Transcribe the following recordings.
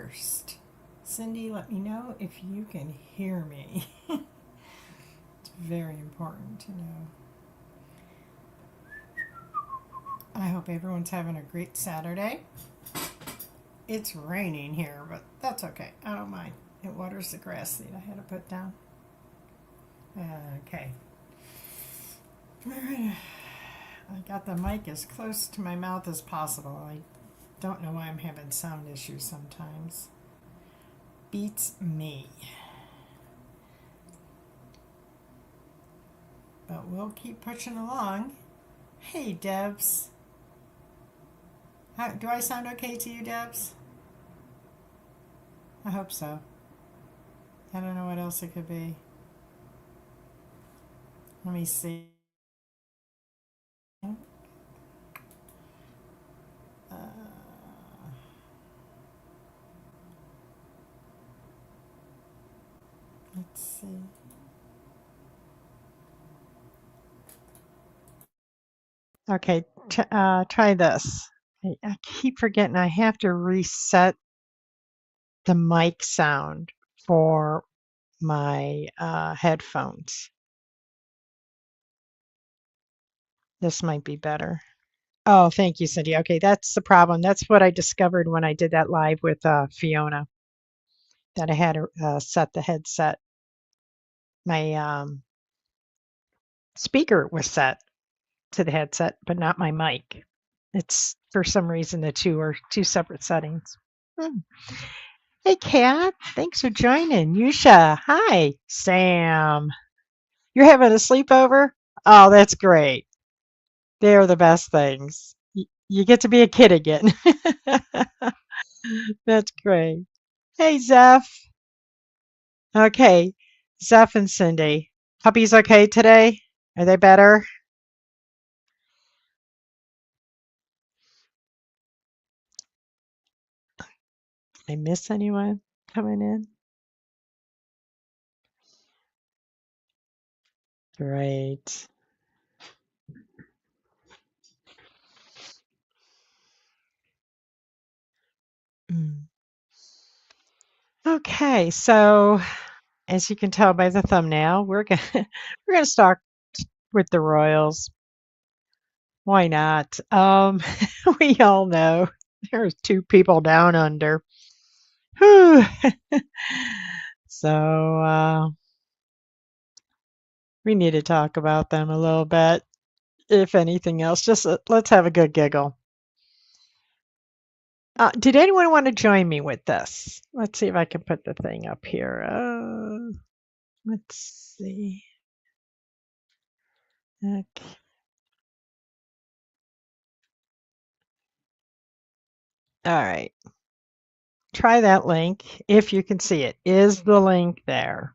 first. Cindy, let me know if you can hear me. It's very important to know. I hope everyone's having a great Saturday. It's raining here, but that's okay. I don't mind. It waters the grass seed I had to put down. Okay. All right. I got the mic as close to my mouth as possible. I don't know why I'm having sound issues sometimes. Beats me. But we'll keep pushing along. Hey, Debs. Do I sound okay to you, Debs? I hope so. I don't know what else it could be. Let me see. Let's see. Okay, try this. I keep forgetting I have to reset the mic sound for my headphones. This might be better. Oh, thank you, Cindy. Okay, that's the problem. That's what I discovered when I did that live with Fiona, that I had to set the headset. My speaker was set to the headset, but not my mic. It's for some reason the two are two separate settings. Hmm. Hey, Kat. Thanks for joining. Yusha. Hi. Sam. You're having a sleepover? Oh, that's great. They're the best things. You get to be a kid again. That's great. Hey, Zeph. Okay. Zeph and Cindy. Puppy's okay today? Are they better? Did I miss anyone coming in? Great. Mm. Okay, so as you can tell by the thumbnail, we're gonna start with the royals. Why not? We all know there's two people down under. Whew. So we need to talk about them a little bit. If anything else, just let's have a good giggle. Did anyone want to join me with this? Let's see if I can put the thing up here. Let's see. Okay. All right. Try that link if you can see it. Is the link there?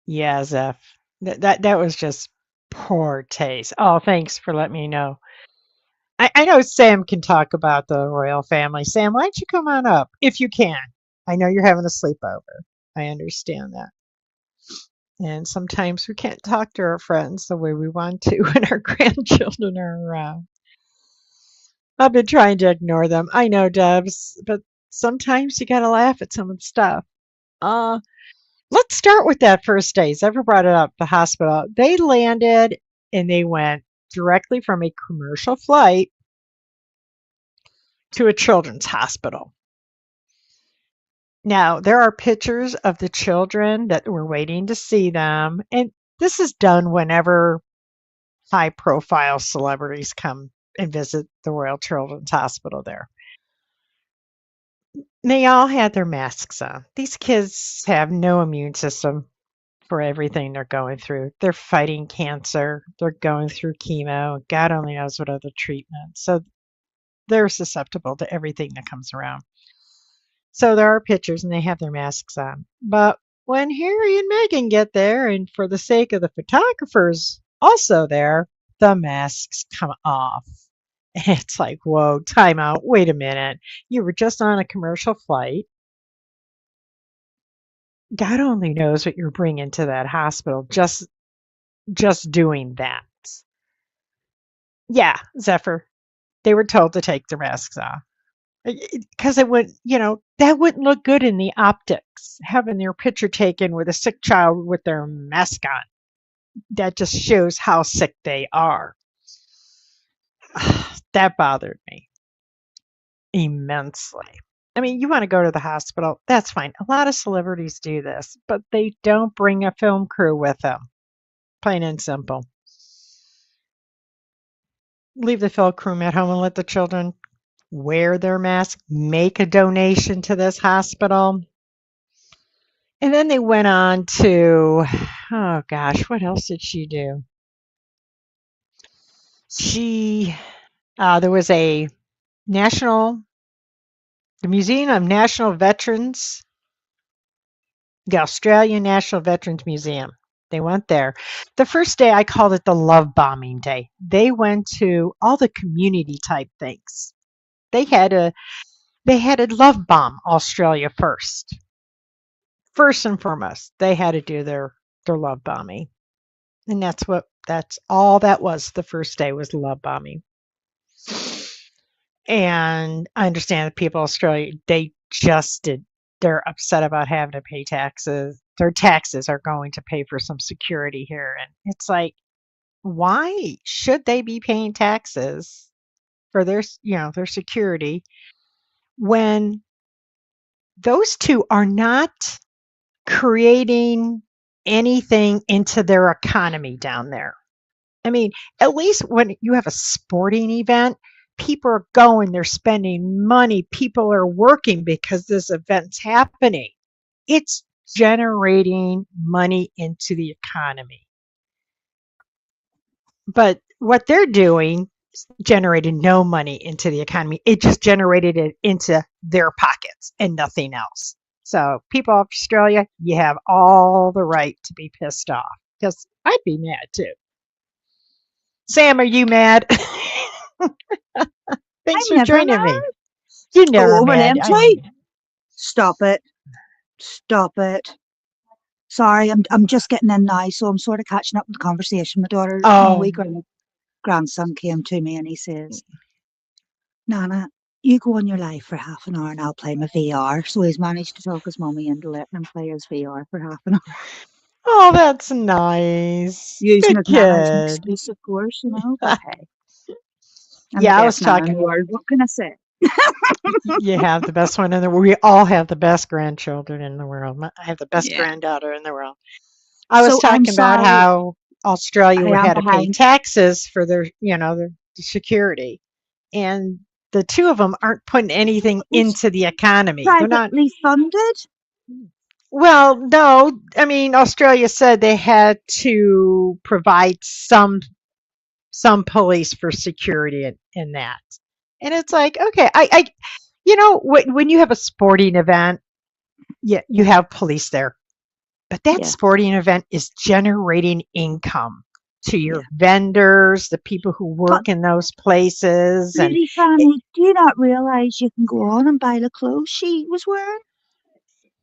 Yeah, Zeph. That was just poor taste. Oh, thanks for letting me know. I know Sam can talk about the royal family. Sam, why don't you come on up if you can? I know you're having a sleepover. I understand that. And sometimes we can't talk to our friends the way we want to when our grandchildren are around. I've been trying to ignore them. I know, Debs, but sometimes you got to laugh at someone's stuff. Uh, let's start with that first day. Ever brought it up, the hospital. They landed and they went directly from a commercial flight to a children's hospital. Now, there are pictures of the children that were waiting to see them. And this is done whenever high profile celebrities come and visit the Royal Children's Hospital there. They all had their masks on. These kids have no immune system for everything they're going through. They're fighting cancer, they're going through chemo, God only knows what other treatments. So they're susceptible to everything that comes around. So there are pictures and they have their masks on. But when Harry and Meghan get there, and for the sake of the photographers also there, the masks come off. It's like, whoa, time out. Wait a minute. You were just on a commercial flight. God only knows what you're bringing to that hospital just doing that. Yeah, Zephyr. They were told to take their masks off because it would, that wouldn't look good in the optics. Having their picture taken with a sick child with their mask on. That just shows how sick they are. That bothered me immensely. I mean, you want to go to the hospital, that's fine. A lot of celebrities do this, but they don't bring a film crew with them. Plain and simple. Leave the film crew at home and let the children wear their mask, make a donation to this hospital. And then they went on to, oh gosh, what else did she do? There was the Museum of National Veterans, the Australian National Veterans Museum. They went there. The first day I called it the love bombing day. They went to all the community type things. They had a love bomb Australia first. First and foremost, they had to do their love bombing. And that's all that was. The first day was love bombing. And I understand that people in Australia, they're upset about having to pay taxes. Their taxes are going to pay for some security here. And it's like, why should they be paying taxes for their security when those two are not creating anything into their economy down there? I mean, at least when you have a sporting event, people are going, they're spending money, people are working because this event's happening. It's generating money into the economy. But what they're doing generated no money into the economy. It just generated it into their pockets and nothing else. So, people of Australia, you have all the right to be pissed off because I'd be mad too. Sam, are you mad? Thanks I'm for never joining mad. me. You're never Oh, well, mad. empty. Stop it. Stop it. Sorry, I'm just getting in now, so I'm sort of catching up with the conversation. My Oh, wee grandson came to me and he says, Nana, you go on your live for half an hour and I'll play my VR. So he's managed to talk his mummy into letting him play his VR for half an hour. oh, that's nice. Using Good his nana as an kid. excuse, of course, but hey, I'm the Yeah, I was best nana in talking. the world. What can I say? You have the best one in the world. We all have the best grandchildren in the world. I have the best Yeah. granddaughter in the world. I was So I'm talking about sorry how Australia I am had to pay behind. taxes for their security, and the two of them aren't putting anything It's into the economy. They're not. privately funded. Well, no. I mean, Australia said they had to provide some police for security in that, and it's like, okay, when you have a sporting event, yeah, you have police there. But that Yeah, sporting event is generating income to your yeah. vendors, the people who But work in those places, and really, it, Fanny, do you not realise you can go on and buy the clothes she was wearing?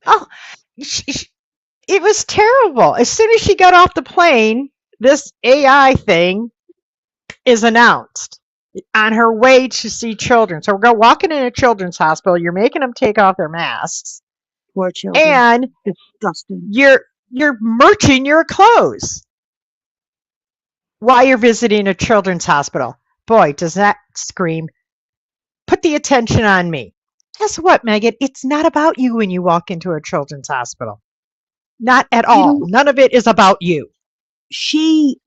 oh, sh it was terrible. As soon as she got off the plane, this AI thing is announced on her way to see children. So we're walking in a children's hospital. You're making them take off their masks, Poor children. and Disgusting. you're merching your clothes while you're visiting a children's hospital. Boy, does that scream, put the attention on me. Guess what, Megan? It's not about you when you walk into a children's hospital. Not at You all. know, None of it is about you. she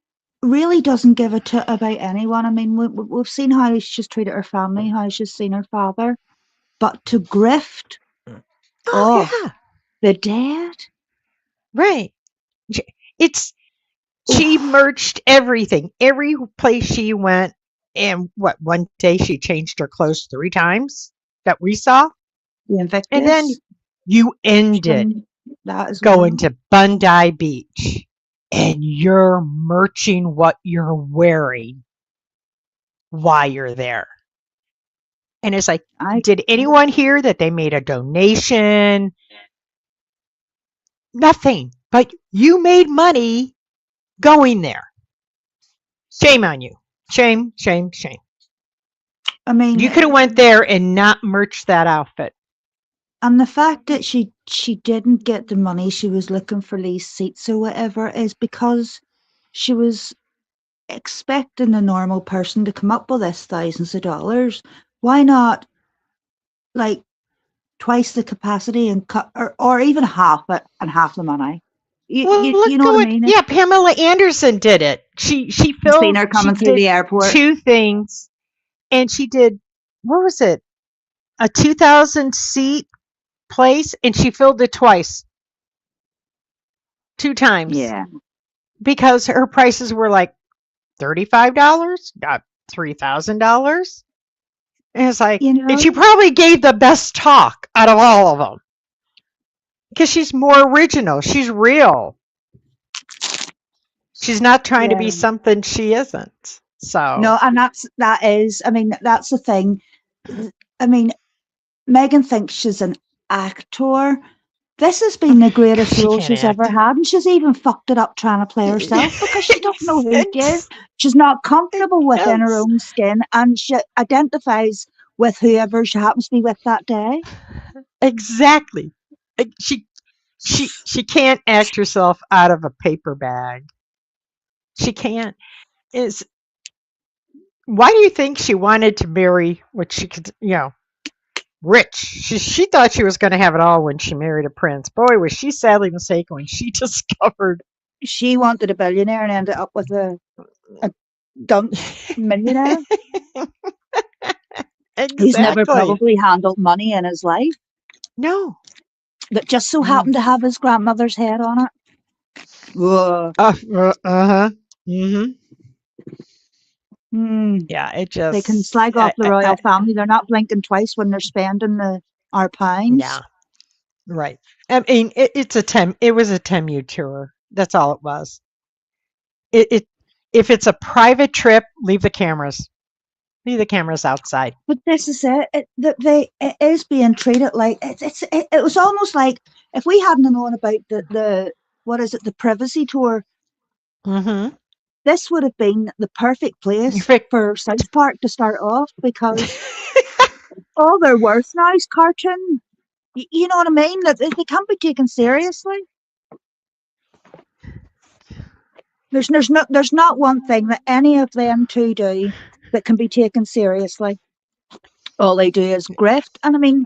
really doesn't give a toot about anyone. I mean, we've seen how she's treated her family, how she's seen her father, but to grift, Oh, oh, yeah. the dead. Right. It's She Oof, merged everything. Every place she went, and one day she changed her clothes 3 times that we saw. the And then Invictus, you she's ended done that as going well. to Bondi Beach and you're merching what you're wearing while you're there. And it's like, I did anyone hear that they made a donation? Nothing. But you made money going there. Shame on you. Shame, shame, shame. I mean, You could have went there and not merched that outfit. and the fact that she didn't get the money she was looking for these seats or whatever is because she was expecting a normal person to come up with this thousands of dollars. Why not like twice the capacity and cut, or even half it and half the money? You Well, you look you know at what I what, mean? yeah, Pamela Anderson did it. Seen her She coming through did the airport. two things, and she did, what was it, a 2,000 seat place, and she filled it twice, two times, Yeah, because her prices were like $35, not $3,000. And it's like, you and she know. probably gave the best talk out of all of them because she's more original. She's real. She's not trying to be Yeah. something she isn't. So No, and that is. I mean, that's the thing. I mean, Megan thinks she's an actor. This has been the greatest she role can't she's ever act. had, and she's even fucked it up trying to play herself because she don't know who she is. She's not comfortable within her Yes, own skin, and she identifies with whoever she happens to be with that day. exactly. She can't act herself out of a paper bag. She can't. Is Why do you think she wanted to marry what she could, rich? She thought she was going to have it all when she married a prince. Boy, was she sadly mistaken when she discovered. She wanted a billionaire and ended up with a dunce millionaire who's never Exactly. probably handled money in his life, No, that just so no. happened to have his grandmother's head on it. Whoa. Uh-huh. Hmm. Hmm. Yeah, it They can just, slag off the royal family. They're not blinking twice when they're spending our pounds. yeah, right. I mean, it was a Temu tour. That's all it was. It If it's a private trip, leave the cameras. Leave the cameras outside. But this is it. It is being treated like it was almost like if we hadn't known about the what is it, the privacy tour, Mm-hmm. this would have been the perfect place for South Park to start off because all their worth now is cartoon. You know what I mean? That they can't be taken seriously. There's not one thing that any of them two do that can be taken seriously. All they do is grift, and I mean,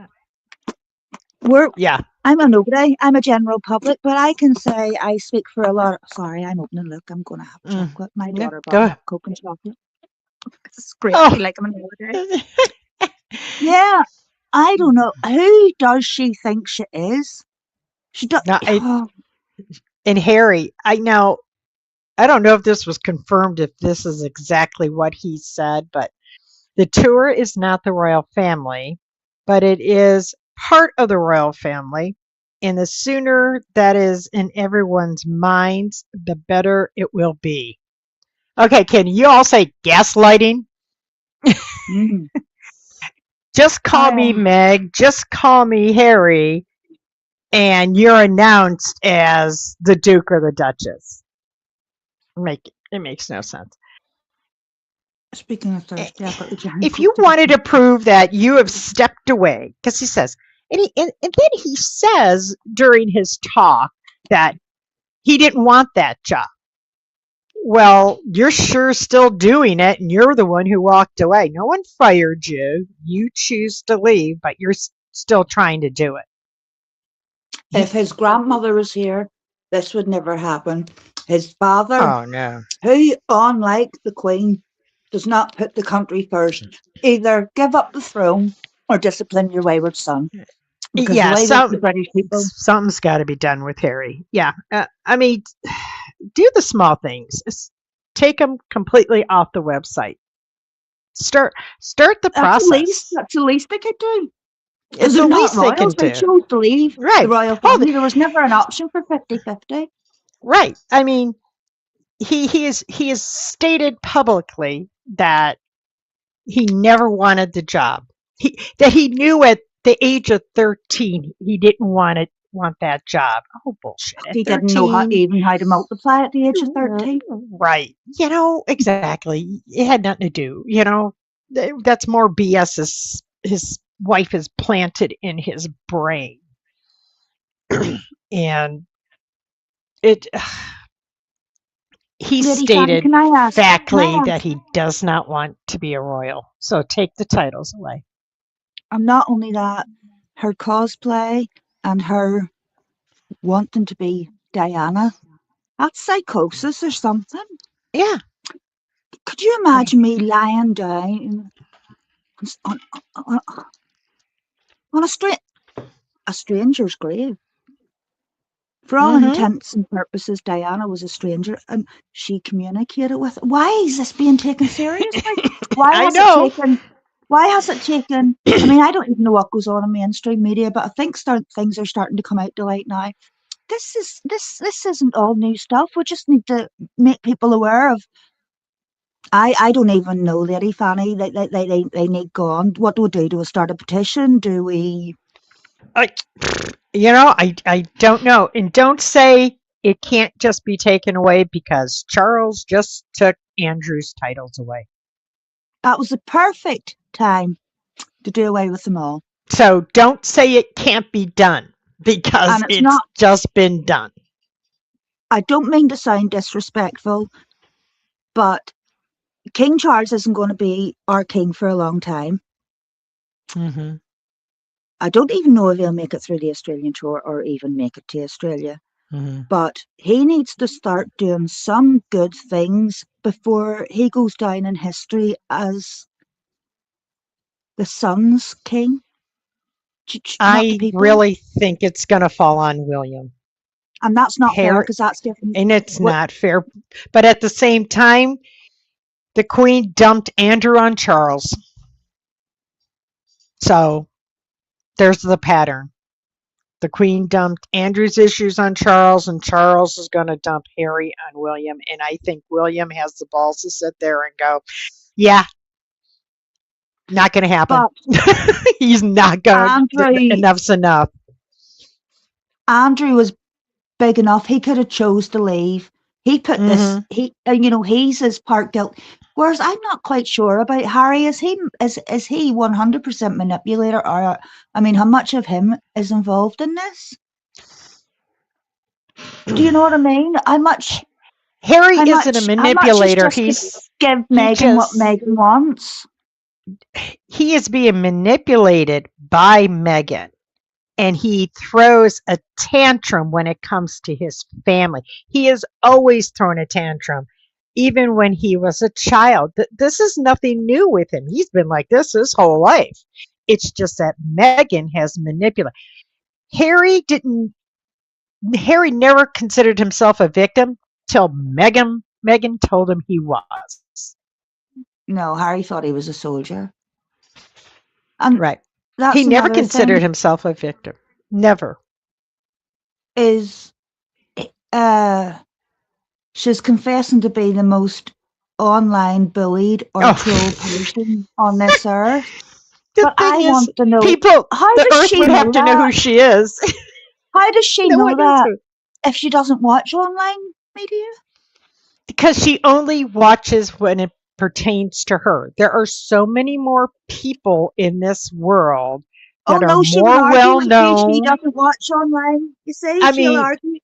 we're Yeah. I'm a nobody. I'm a general public, but I can say I speak for a lot. Sorry, I'm opening. Look, I'm going to have Mm. chocolate. My Yeah, daughter bought go me ahead. up Coke and chocolate. It's great. I Oh. feel like I'm a nobody. Yeah, I don't know. Who does she think she is? She does. Now, Oh, and Harry, I don't know if this was confirmed, if this is exactly what he said, but the tour is not the royal family, but it is part of the royal family. And the sooner that is in everyone's minds, the better it will be. Okay, can you all say gaslighting? mm, Just call I me Meg, just call me Harry, and you're announced as the Duke or the Duchess. It makes no sense. speaking of thirsty, I've got the giant If Coke you to wanted to drink. prove that you have stepped away, because he says, and then he says during his talk that he didn't want that job. Well, you're sure still doing it, and you're the one who walked away. No one fired you. You choose to leave, but you're still trying to do it. If He, his grandmother was here, this would never happen. His father, oh no. who, unlike the Queen, does not put the country first, either give up the throne or discipline your wayward son. Because the Yeah, way that the British people, something's got to be done with Harry. Yeah, I mean, do the small things. Take them completely off the website. Start start the process. that's the least they could do. Because It's they're the not least they can royals. They do. chose to leave the Right. royal Oh, family. There was never an option for 50-50. right. I mean, he has stated publicly that he never wanted the job. That he knew at the age of 13 he didn't want it want that job. Oh, bullshit. At He didn't know 13, even how to multiply at the age of 13. right. Exactly. It had nothing to do. That's more BS his wife has planted in his brain. And it he Lady Fanny, stated can I factly that ask, he does not want to be a royal. So take the titles away. and not only that, her cosplay and her wanting to be Diana, that's psychosis or something. Yeah. Could you imagine me lying down on, on, on a stranger's grave? For all Mm-hmm. intents and purposes, Diana was a stranger and she communicated with. Why is this being taken seriously? Why I has it know. taken? Why has it taken? I mean, I don't even know what goes on in mainstream media, but I think things are starting to come out to light now. This isn't all new stuff. We just need to make people aware of. I don't even know, Lady Fanny. They need gone. What do we do? Do we start a petition? Do we? I, I don't know. And don't say it can't just be taken away because Charles just took Andrew's titles away. That was the perfect time to do away with them all. So don't say it can't be done because And it's it's not. just been done. I don't mean to sound disrespectful, but King Charles isn't going to be our king for a long time. Mm-hmm. I don't even know if he'll make it through the Australian tour or even make it to Australia. Mm-hmm. But he needs to start doing some good things before he goes down in history as the Sun's king, not the I people. really think it's going to fall on William. And that's not fair Hair, because that's different. and it's What? not fair. But at the same time, the Queen dumped Andrew on Charles. So there's the pattern. The Queen dumped Andrew's issues on Charles, and Charles is going to dump Harry on William. And I think William has the balls to sit there and go, yeah, not going to happen. But He's not going to, Andrew, enough's enough. Andrew was big enough. He could have chose to leave. He put this. Mm-hmm. He's his part guilt. Whereas I'm not quite sure about Harry. Is he 100% manipulator, or I mean, how much of him is involved in this? Do you know what I mean? Harry How isn't a much? How much is manipulator. just to give He Meghan what just Meghan wants? he is being manipulated by Meghan, and he throws a tantrum when it comes to his family. He has always thrown a tantrum, even when he was a child. This is nothing new with him. He's been like this his whole life. It's just that Meghan has manipulated. Harry didn't. Harry never considered himself a victim till Meghan told him he was. No, Harry thought he was a soldier, and Right. He that's never another considered thing. himself a victim. Never. Is uh she's confessing to be the most online bullied or troll Oh, person on this earth. the But thing I is, want to know, people, how the does earth she would have know to know that? who she is. How does she No one know knows that who. if she doesn't watch online media? Because she only watches when it pertains to her. There are so many more people in this world Oh that are no, she would more argue well with you. She known. doesn't watch online. You see, I she'll mean, argue.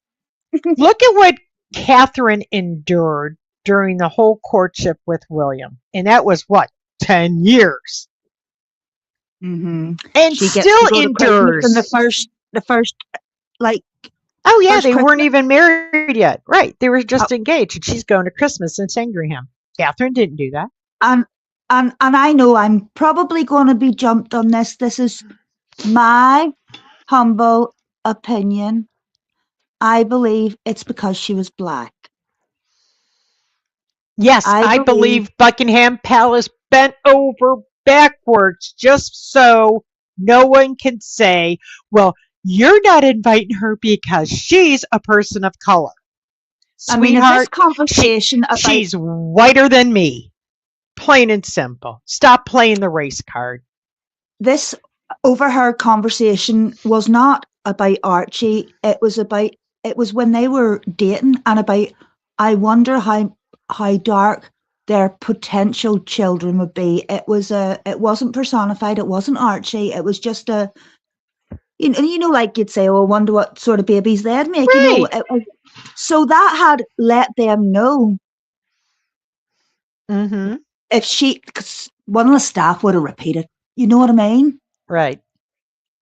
look at what Catherine endured during the whole courtship with William. And that was what, 10 years? Hmm. And She gets to still go to Christmas in endures. the first, like Oh, yeah, first they weren't Christmas. even married yet. Right. They were just Uh, engaged, and she's going to Christmas in Sandringham. Catherine didn't do that. and and I know I'm probably going to be jumped on this. This is my humble opinion. I believe it's because she was black. Yes, I I believe, believe Buckingham Palace bent over backwards just so no one can say, well, you're not inviting her because she's a person of color. I mean, if this Sweetheart, conversation about, she's whiter than me. Plain and simple. Stop playing the race card. this overheard conversation was not about Archie. It was when they were dating and about I wonder how dark their potential children would be. It wasn't personified, it wasn't Archie, it was just a like you'd say, oh, I wonder what sort of babies they'd make, Right. so that had let them know Mm-hmm. if because one of the staff would have repeated, you know what I mean? Right.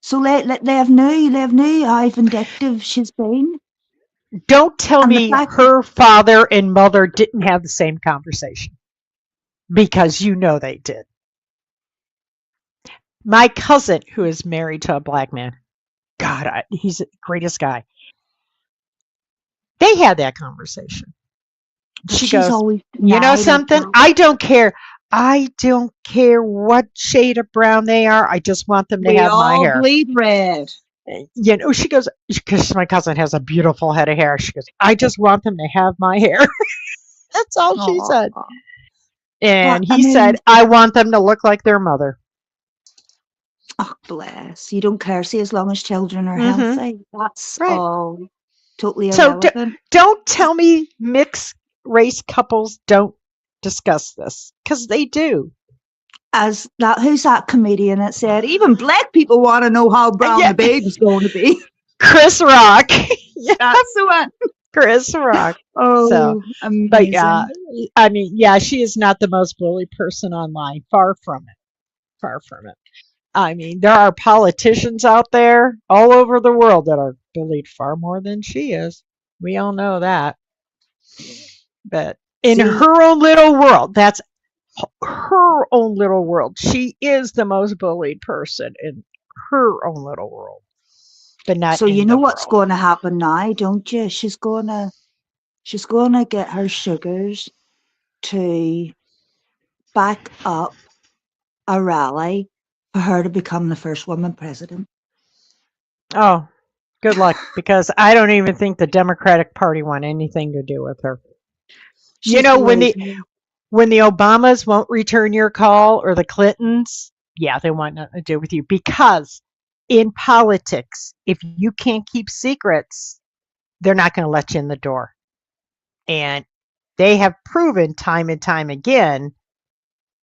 So they have knew how vindictive she's been. Don't tell And the me fact that her father and mother didn't have the same conversation because you know they did. My cousin, who is married to a black man, God, he's the greatest guy. They had that conversation. but She she's goes, always you know denied something? herself. I don't care. I don't care what shade of brown they are. I just want them to We have my all hair. bleed red. She goes, because my cousin has a beautiful head of hair. She goes, I just want them to have my hair. That's all she Oh, said. And but I he mean, said, I want them to look like their mother. oh bless. You don't care, see, as long as children are Mm-hmm. healthy. That's Right. all totally So irrelevant. don't tell me mixed race couples don't discuss this because they do. As that, who's that comedian that said, even black people want to know how brown Yeah, the baby's going to be? Chris Rock. Yeah, That's the one. Chris Rock. So, Oh, but yeah, amazing. I mean, yeah, she is not the most bullied person online. Far from it. Far from it. I mean, there are politicians out there all over the world that are bullied far more than she is. We all know that. But in See, her own little world, that's her own little world. She is the most bullied person in her own little world, but not so you in know the what's world. going to happen now, don't you? She's gonna get her sugars to back up a rally for her to become the first woman president. Oh, good luck, because I don't even think the Democratic Party want anything to do with her. You She's know, delusional. when the Obamas won't return your call or the Clintons, yeah, they want nothing to do with you because in politics, if you can't keep secrets, they're not going to let you in the door. And they have proven time and time again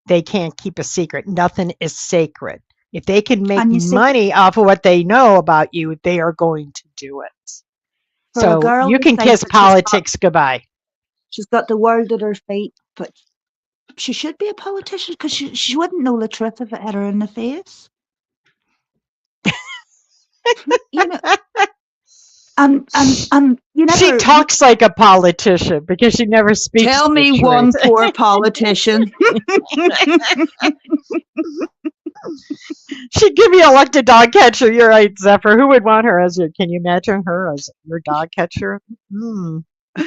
they can't keep a secret. Nothing is sacred. If they can make And you see, money off of what they know about you, they are going to do it. for a So girl you who can thinks kiss that politics goodbye. she's got the world at her feet, but she should be a politician because she wouldn't know the truth if it hit her in the face. You know, and you She never talks like a politician because she never speaks tell the me truth. one poor politician. She'd give you elected dog catcher. You're right, Zephyr. Who would want her as your? Can you imagine her as your dog catcher? Mm.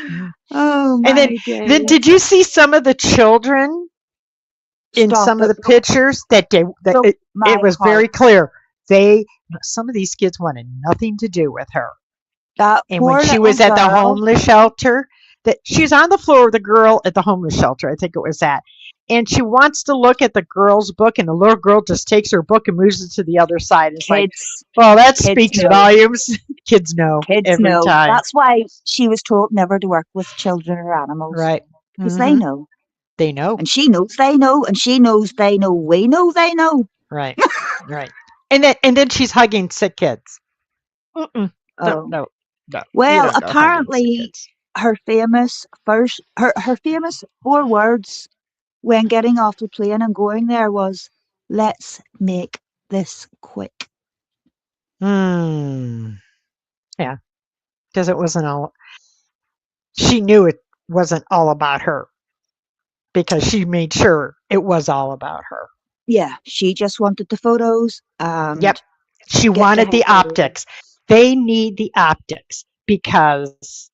Mm. Oh And my then days. did you see some of the children in Stop some of it. the pictures that Broke it my was heart. very clear they some of these kids wanted nothing to do with her. That And when poor she little was at the girl. homeless shelter, that she was on the floor with the girl at the homeless shelter, I think it was that. And she wants to look at the girl's book, and the little girl just takes her book and moves it to the other side. It's like, Kids, well, that kids speaks know. volumes. Kids know Kids every know. time. That's why she was told never to work with children or animals Right. because they Hmm. know. They know. And she knows they know. And she knows they know. We know they know. Right. Right. And then she's hugging sick kids. Mm-mm. No, Oh. no, no. You Well, don't go hugging sick apparently kids. her famous 4 words when getting off the plane and going there was, let's make this quick. Hmm. Yeah, because it wasn't all. She knew it wasn't all about her because she made sure it was all about her. Yeah, she just wanted the photos Yep. and She get the wanted heck the out of there. optics. They need the optics because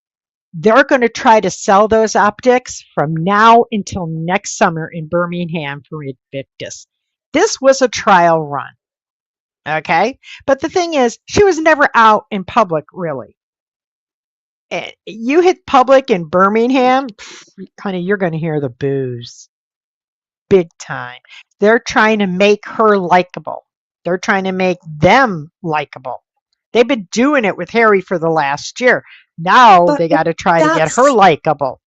they're going to try to sell those optics from now until next summer in Birmingham for Invictus. This was a trial run. Okay. But the thing is, she was never out in public, really. You hit public in Birmingham, honey, you're going to hear the boos big time. They're trying to make her likable. They're trying to make them likable. They've been doing it with Harry for the last year. Now But they got to try to get her that's likable.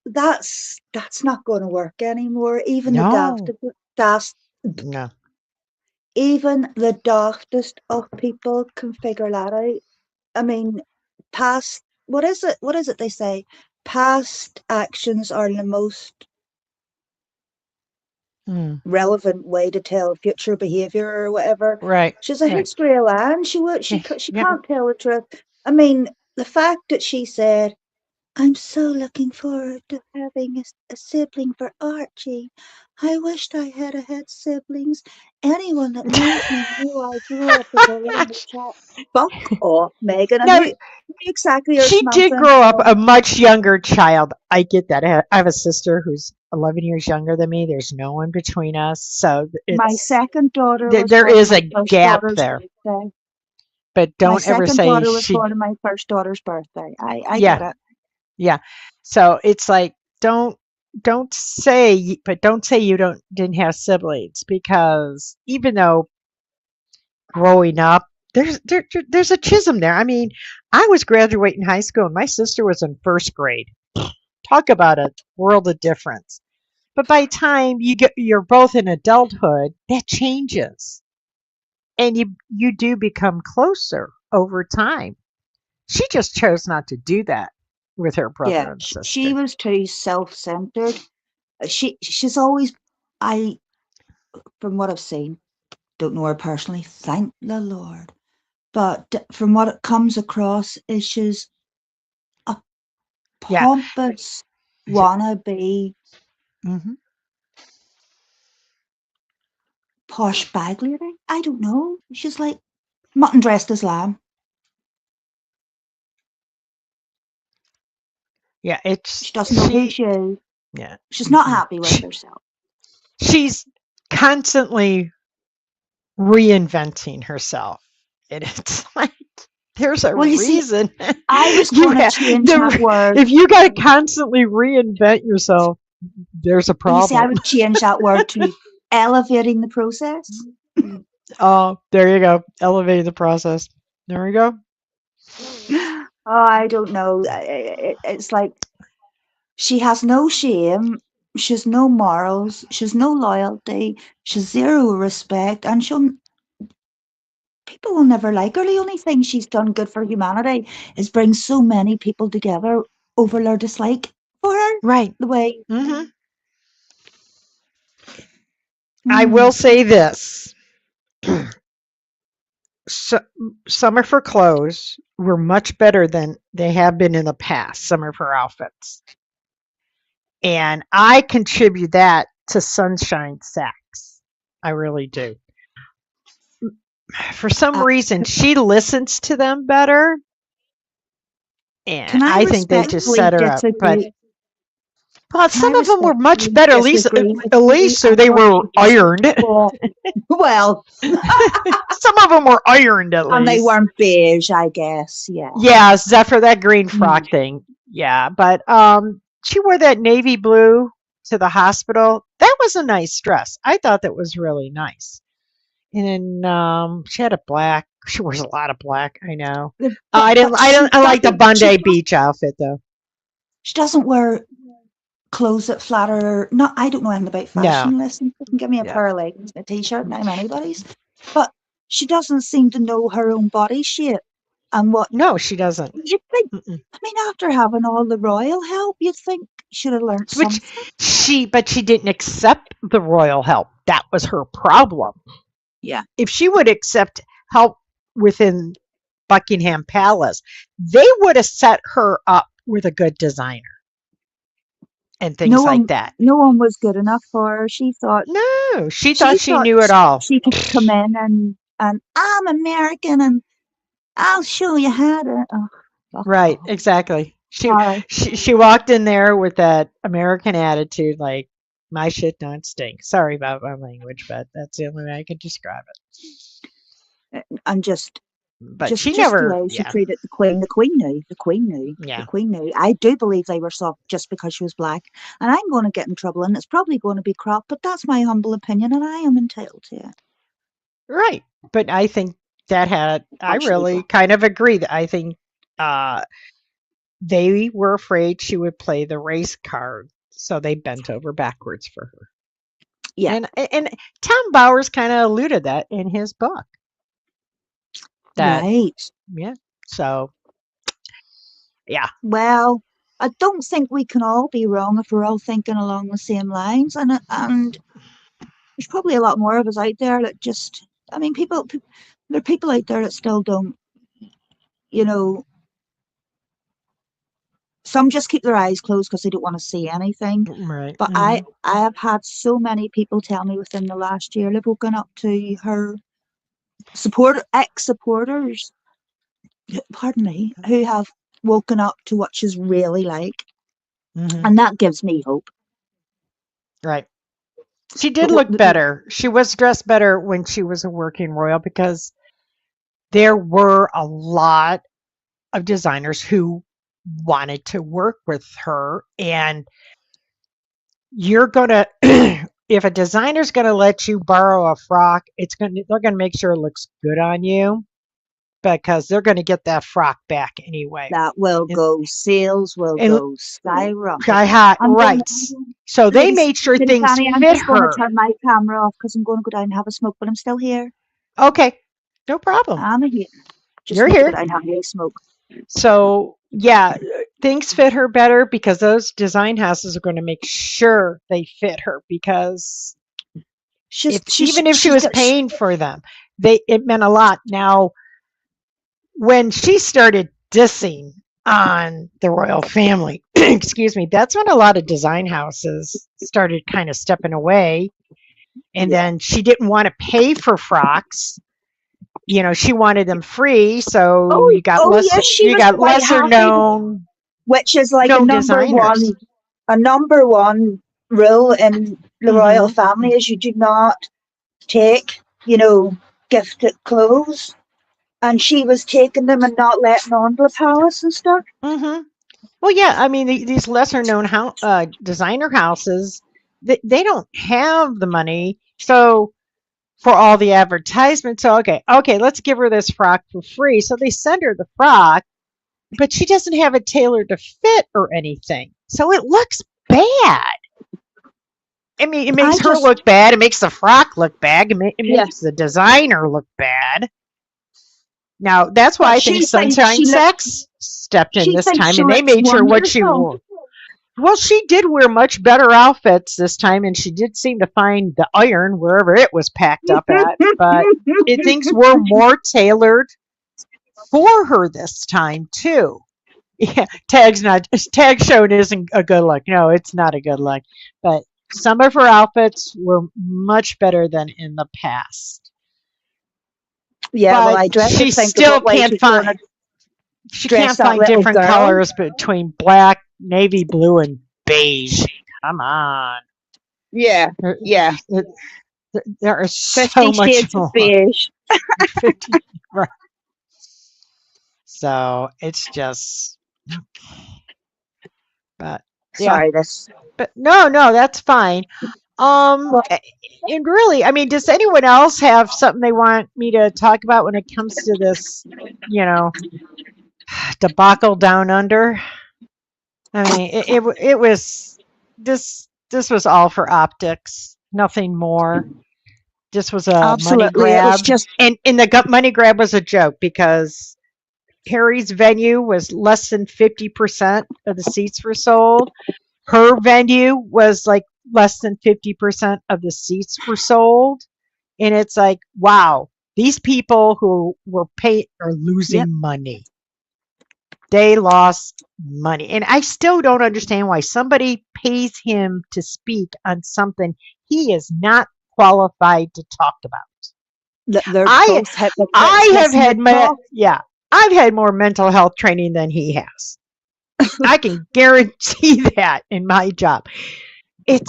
that's not going to work anymore. Even the No, daft, no. even the daftest of people can figure that out. I mean, past what is it? What is it they say? Past actions are the most Mm, relevant way to tell future behavior or whatever. right, She's a right. history of lying. Yeah, She yeah. can't tell the truth. I mean, the fact that she said, "I'm so looking forward to having a sibling for Archie. I wished I had siblings. Anyone that knows me knew I grew up as a lonely child." Fuck off, Megan. And No, who exactly are she did Samantha and grow up Paul? a much younger child. I get that. I have a sister who's 11 years younger than me. There's no one between us. So My it's second daughter there, was there born on is my a first gap daughter's there. birthday. But My don't ever second say daughter was she, born on my first daughter's birthday. I get yeah, it. yeah. So it's like, don't say, but don't say you didn't have siblings, because even though growing up, there's a chism there. I mean, I was graduating high school and my sister was in first grade. Talk about a world of difference. But by the time you're both in adulthood, that changes, and you do become closer over time. She just chose not to do that with her Yeah, brother and she sister. was too self-centered. She's always, I from what I've seen, don't know her personally, thank the Lord. But from what it comes across is she's a Yeah. pompous wannabe Hmm. posh bag lady. I don't know. She's like mutton dressed as lamb. Yeah. She doesn't know who she is. Yeah. She's not Mm-mm. happy with herself. She's constantly reinventing herself, and it's like there's a Well, you see, reason I was you going to have change that word. if you got to constantly reinvent yourself, there's a You see, I problem. would change that word to elevating the process. Oh, there you go. Elevating the process. There we go. Oh, I don't know. It's like she has no shame. She's no morals. She's no loyalty. She's zero respect, and she'll people will never like her. The only thing she's done good for humanity is bring so many people together over their dislike for her. Right. The way, Hmm. I mm, will say this. So, some of her clothes were much better than they have been in the past, some of her outfits. And I contribute that to Sunshine Sacks. I really do. For some uh, reason, c- she listens to them better, and can I I think they just respectfully set her up. But disagree? well, Can I some of them were much respectfully better. disagree with At you? least, so I they thought were she just ironed. well, well, Some of them were ironed at and they least. weren't beige, I guess. Yeah. Yeah, except for that green Mm. frock thing. Yeah, but she wore that navy blue to the hospital. That was a nice dress. I thought that was really nice. And then she had a black. She wears a lot of black. I know. I didn't. But I don't. she I like the doesn't. Bondi Beach outfit though. She doesn't wear clothes that flatter her. Not. I don't know anything about No. fashion. Listen, you can give me a Yeah. pair of leggings and a t-shirt, and I'm anybody's. But she doesn't seem to know her own body shape and what No, she doesn't. you'd think. Mm-mm. I mean, after having all the royal help, you'd think should have learned Which something. but she didn't accept the royal help. That was her problem. Yeah. If she would accept help within Buckingham Palace, they would have set her up with a good designer and No things like one, that. no one was good enough for her. No, she thought She she thought knew it all. she could come in and I'm American and I'll show you how to. Oh, fuck Right, off. exactly. Sorry. She walked in there with that American attitude, like my shit don't stink. Sorry about my language, but that's the only way I could describe it. And But she just the never, way she yeah, treated the Queen. The Queen knew. The Queen knew. The yeah, Queen knew. I do believe they were soft just because she was black. And I'm going to get in trouble, and it's probably going to be crap, but that's my humble opinion, and I am entitled to it. right. But I think I Actually, really kind of agree that I think uh, they were afraid she would play the race card, so they bent over backwards for her. yeah, And Tom Bowers kind of alluded that in his book. That right. yeah. So yeah. Well, I don't think we can all be wrong if we're all thinking along the same lines, and there's probably a lot more of us out there that just, I mean, there are people out there that still don't, you know, some just keep their eyes closed because they don't want to see anything. Right. But I have had so many people tell me within the last year they've woken up to her ex supporters, pardon me, who have woken up to what she's really like, Hmm. and that gives me hope. Right. She did But look better. She was dressed better when she was a working royal because there were a lot of designers who wanted to work with her, and you're gonna if a designer's gonna let you borrow a frock, they're gonna make sure it looks good on you because they're gonna get that frock back anyway. that will And, go, sales will and go skyrocket. sky high, I'm going right? So they Ladies, made sure Lady things Fanny, I'm fit just going to her. turn my camera off because I'm going to go down and have a smoke, but I'm still here. Okay, no problem. I'm here. Just You're need to go here. down and have a smoke. So yeah, things fit her better because those design houses are going to make sure they fit her because if even if she was paying for them, it meant a lot. Now, when she started dissing on the royal family, excuse me, that's when a lot of design houses started kind of stepping away. And yeah. then she didn't want to pay for frocks. You know, she wanted them free, so Oh, oh yes, she you was got quite lesser happy, known which is like designers. a number one rule in the royal Mhm. family is you do not take, you know, gifted clothes. And she was taking them and not letting on to the palace and stuff. Mhm. Well, yeah, I mean these lesser known designer houses, they don't have the money, so for all the advertisements. So okay, let's give her this frock for free. So they send her the frock, but she doesn't have it tailored to fit or anything. So it looks bad. I mean, it I makes her just, look bad. It makes the frock look bad. It yeah. makes the designer look bad. Now, that's why But I think Sunshine Sex stepped in she this thinks time she and they looks made sure what she wonderful. wore. Well, she did wear much better outfits this time, and she did seem to find the iron wherever it was packed up at. But things were more tailored for her this time too. Yeah, tag showing isn't a good look. No, it's not a good look. But some of her outfits were much better than in the past. Yeah, well, But I dread to she think of still what way can't she's going to find she dress can't that find little different girl. colors between black, navy blue, and beige. Come on. Yeah, There, yeah. there, there is 50 so much Shades of more. Beige. 50, right. So it's just, but yeah, Sorry, this. but no, that's fine. Well, And really, I mean, does anyone else have something they want me to talk about when it comes to this, you know, debacle down under? I mean, it was this was all for optics, nothing more. This was a money absolutely. It was grab, just, and the money grab was a joke because Harry's venue was less than 50% of the seats were sold. Her venue was like less than 50% of the seats were sold. And it's like, wow, these people who were paid are losing yep. money. They lost money. And I still don't understand why somebody pays him to speak on something he is not qualified to talk about. They're I both hypocrites. I have Listen, had the my talk. yeah, I've had more mental health training than he has. I can guarantee that in my job. It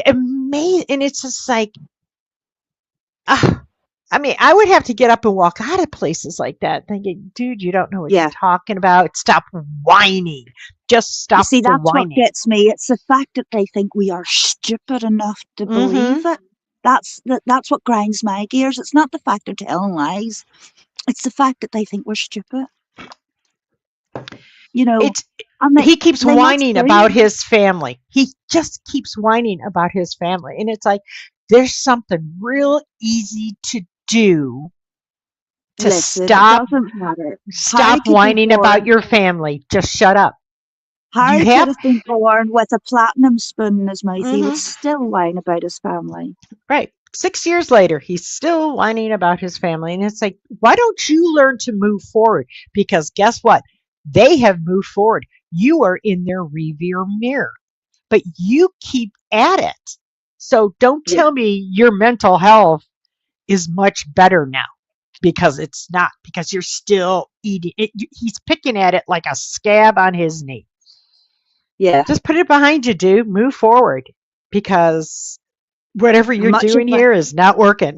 amazing, and it's just like, uh, I mean, I would have to get up and walk out of places like that, thinking, "Dude, you don't know what you're Yeah. talking about. Stop whining. Just You stop see, the that's what whining." gets me. It's the fact that they think we are stupid enough to believe Mm-hmm. it. That's what grinds my gears. It's not the fact they're telling lies. It's the fact that they think we're stupid. You know, It's and he keeps they must whining about be. his family. He just keeps whining about his family. And it's like there's something real easy to do to Listen, it doesn't matter. Harry stop could be whining about born. your family. Just shut up. You Harry could have have been born with a platinum spoon in his mouth. He would hmm still whine about his family. right. 6 years later, he's still whining about his family. And it's like, why don't you learn to move forward? Because guess what? They have moved forward. You are in their rearview mirror, but you keep at it. So don't Yeah, tell me your mental health is much better now because it's not, because you're still eating it. He's picking at it like a scab on his knee. yeah. Just put it behind you, dude. Move forward because whatever How you're much of doing it, here is not working.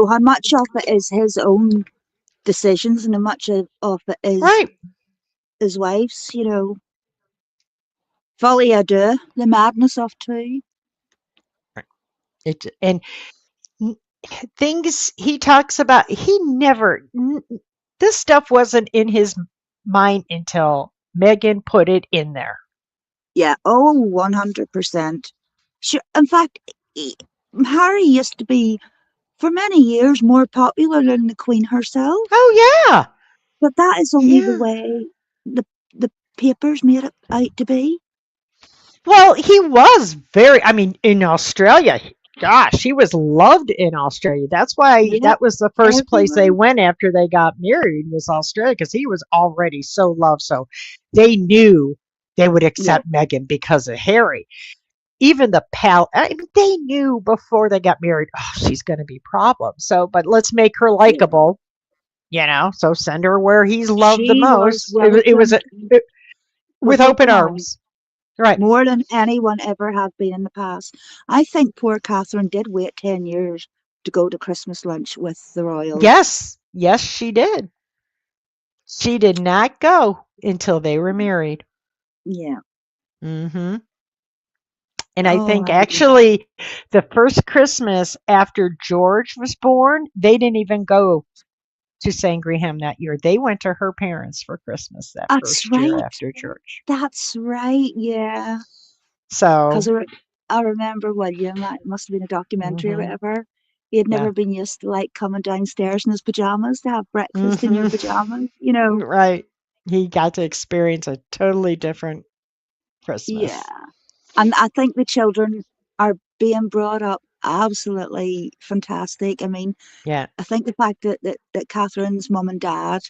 how much of it is his own decisions and how much of it is Right. his wife's, Folie à deux, the madness of two. And things he talks about, he never, this stuff wasn't in his mind until Megan put it in there. Yeah, oh, 100%. Sure. In fact, he, Harry used to be, for many years, more popular than the Queen herself. Oh, yeah. But that is only the Yeah. way the the papers made it out to be. Well, he was very, I mean, in Australia, gosh, he was loved in Australia. That's why Yep, that was the first place they everywhere. went after they got married was Australia because he was already so loved. So they knew they would Yeah, accept Meghan because of Harry. Even the pal, I mean, they knew before they got married, oh, she's going to be a problem. So, but let's make her yeah. likable, so send her where he's loved the She was most. It was welcomed with with open open arms arms. Right. more than anyone ever had been in the past. I think poor Catherine did wait 10 years to go to Christmas lunch with the royals. Yes. Yes, she did. She did not go until they were married. Yeah. Hmm. And I Oh, think actually the first Christmas after George was born, they didn't even go to Sandringham that year. They went to her parents for Christmas that that's first year right. after George. That's right. Yeah. Because So, I remember William, it must have been a documentary or hmm whatever. He had yeah. never been used to like coming downstairs in his pajamas to have breakfast in your Hmm. pajamas. Right. He got to experience a totally different Yeah. Christmas. And I think the children are being brought up absolutely fantastic. I mean, Yeah. I think the fact that Catherine's mum and dad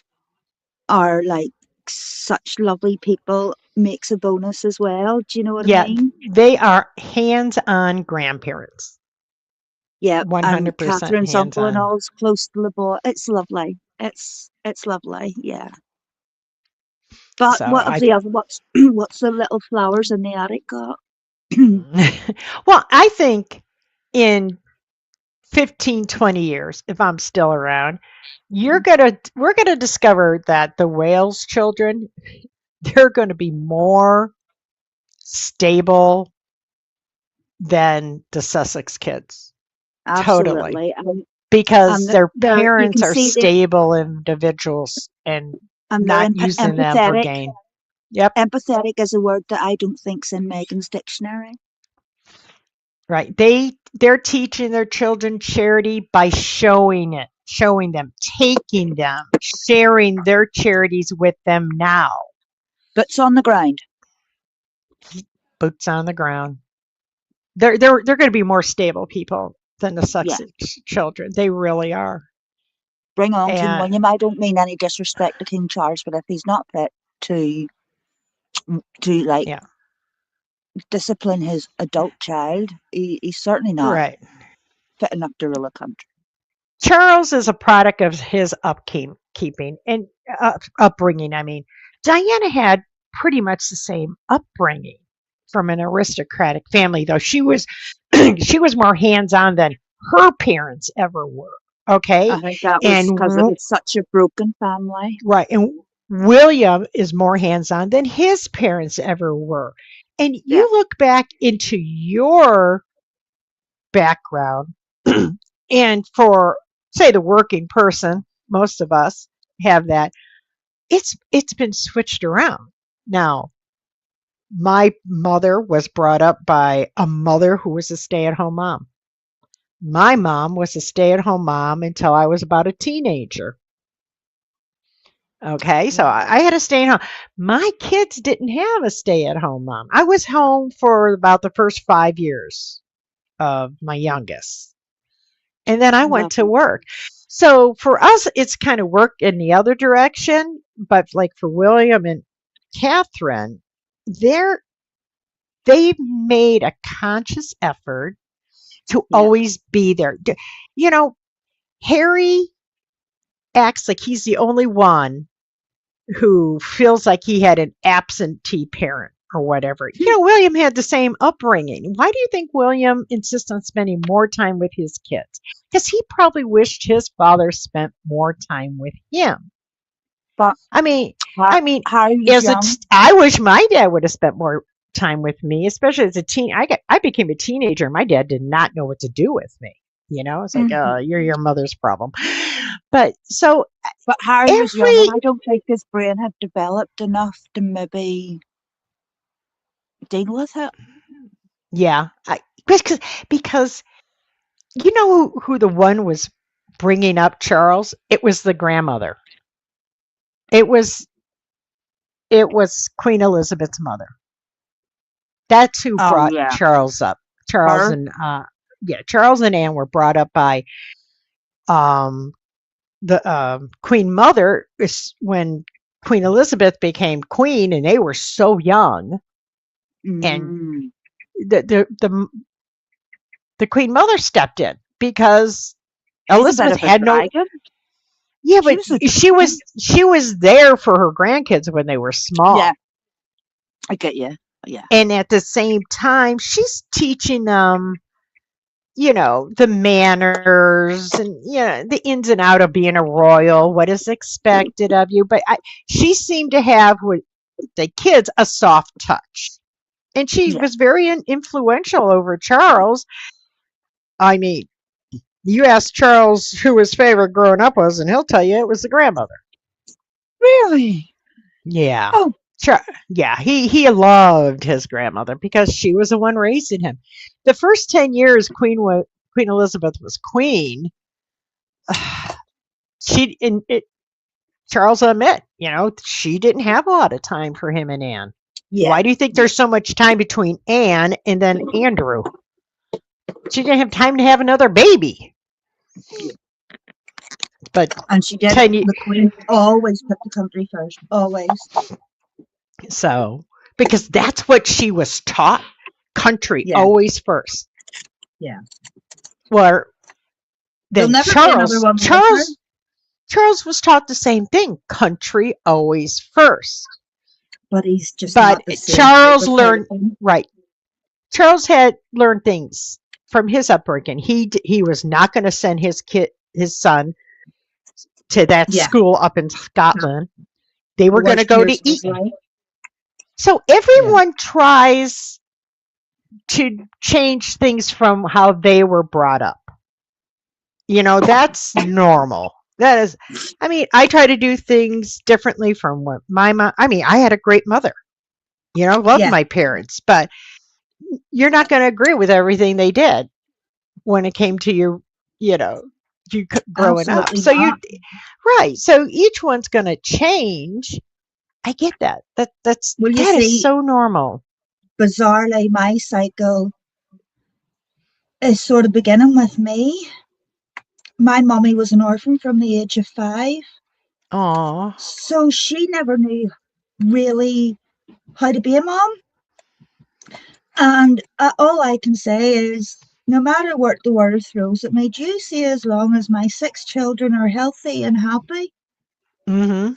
are like such lovely people makes a bonus as well. Do you know what I Yeah. mean? They are hands on grandparents, Yeah, and 100% Catherine's hands uncle and on. all's close to the boy. It's lovely. It's lovely. Yeah. But So what of I the other? What's what's the little flowers in the attic got? well, I think in 15, 20 years, if I'm still around, we're gonna discover that the Wales children, they're gonna be more stable than the Sussex kids. Totally. Absolutely. Because their They're you parents can are see the stable individuals and and they're not using them for empathetic. gain. Yep. Empathetic is a word that I don't think's in Megan's dictionary. Right. They're teaching their children charity by showing them, taking them, sharing their charities with them now. Boots on the ground. Boots on the ground. They're going to be more stable people than the Yeah. Sussex children. They really are. Bring on King And William. I don't mean any disrespect to King Charles, but if he's not fit to to like yeah, discipline his adult child, he's certainly not right. fit enough to rule a country. Charles is a product of his upkeeping and upbringing. I mean, Diana had pretty much the same upbringing from an aristocratic family, though she was she was more hands-on than her parents ever were. Okay, I think that was and because it was such a broken family. right, and William is more hands-on than his parents ever were. And Yeah. you look back into your background. And for, say, the working person, most of us have that. It's been switched around. Now, my mother was brought up by a mother who was a stay-at-home mom. My mom was a stay-at-home mom until I was about a teenager. Okay, so I had to stay at home. My kids didn't have a stay-at-home mom. I was home for about the first 5 years of my youngest. And then I went to Lovely. work. So for us, it's kind of worked in the other direction. But like for William and Catherine, they're they've made a conscious effort to Yeah. always be there. You know, Harry acts like he's the only one who feels like he had an absentee parent or whatever. William had the same upbringing. Why do you think William insists on spending more time with his kids? Because he probably wished his father spent more time with him. But I mean, Ha- I mean, Harry was as a young. I wish my dad would have spent more time with me, especially as a teen. I became a teenager. My dad did not know what to do with me. It's like, Mhm. you're your mother's problem. But so But Harry was young, and every I don't think his brain had developed enough to maybe deal with it. yeah, because you know who the one was bringing up Charles? It was the grandmother. It was it was Queen Elizabeth's mother. That's who Oh brought yeah, Charles up. Charles her. and yeah, Charles and Anne were brought up by um the Queen Mother is when Queen Elizabeth became queen, and they were so young, and Mm. the the the, the Queen Mother stepped in because She's a bit Elizabeth of a had no. dragon. Yeah, She but was a she dragon. was there for her grandkids when they were Yeah, small. I get you. Yeah, And at the same time, she's teaching them, the manners and, the ins and out of being a royal, what is expected of you. But she seemed to have with the kids a soft touch. And she yeah, was very influential over Charles. I mean, you ask Charles who his favorite growing up was, and he'll tell you it was the grandmother. really. Yeah. Oh, Sure. Yeah, he loved his grandmother because she was the one raising him. The first 10 years Queen Elizabeth was queen, she and it Charles admit, she didn't have a lot of time for him and Anne. yeah, Why do you think yeah. there's so much time between Anne and then Andrew? She didn't have time to have another baby. But And she did. 10 years The Queen always put the country first. Always. so because that's what she was taught, country Yeah, always first. yeah. Well, There'll then never be another one like her. Charles was taught the same thing, country always first. But he's just But not the same type Charles of learned person. right. Charles had learned things from his upbringing. He was not going to send his son to that Yeah, school up in Scotland. They the were going to worst go years to of his Eton. life. So Yeah, everyone tries to change things from how they were brought up. That's normal. That is, I mean, I try to do things differently from what my mom, I mean, I had a great mother, loved yeah, my parents, but you're not going to agree with everything they did when it came to you know, growing up. absolutely So not. right. So each one's going to change. I get that. Well, you That is see, so normal. bizarrely, my cycle is sort of beginning with me. My mummy was an orphan from the age of 5, Oh, so she never knew really how to be a mom. And all I can say is, no matter what the world throws at me, do you see, as long as my 6 children are healthy and happy, mm-hmm.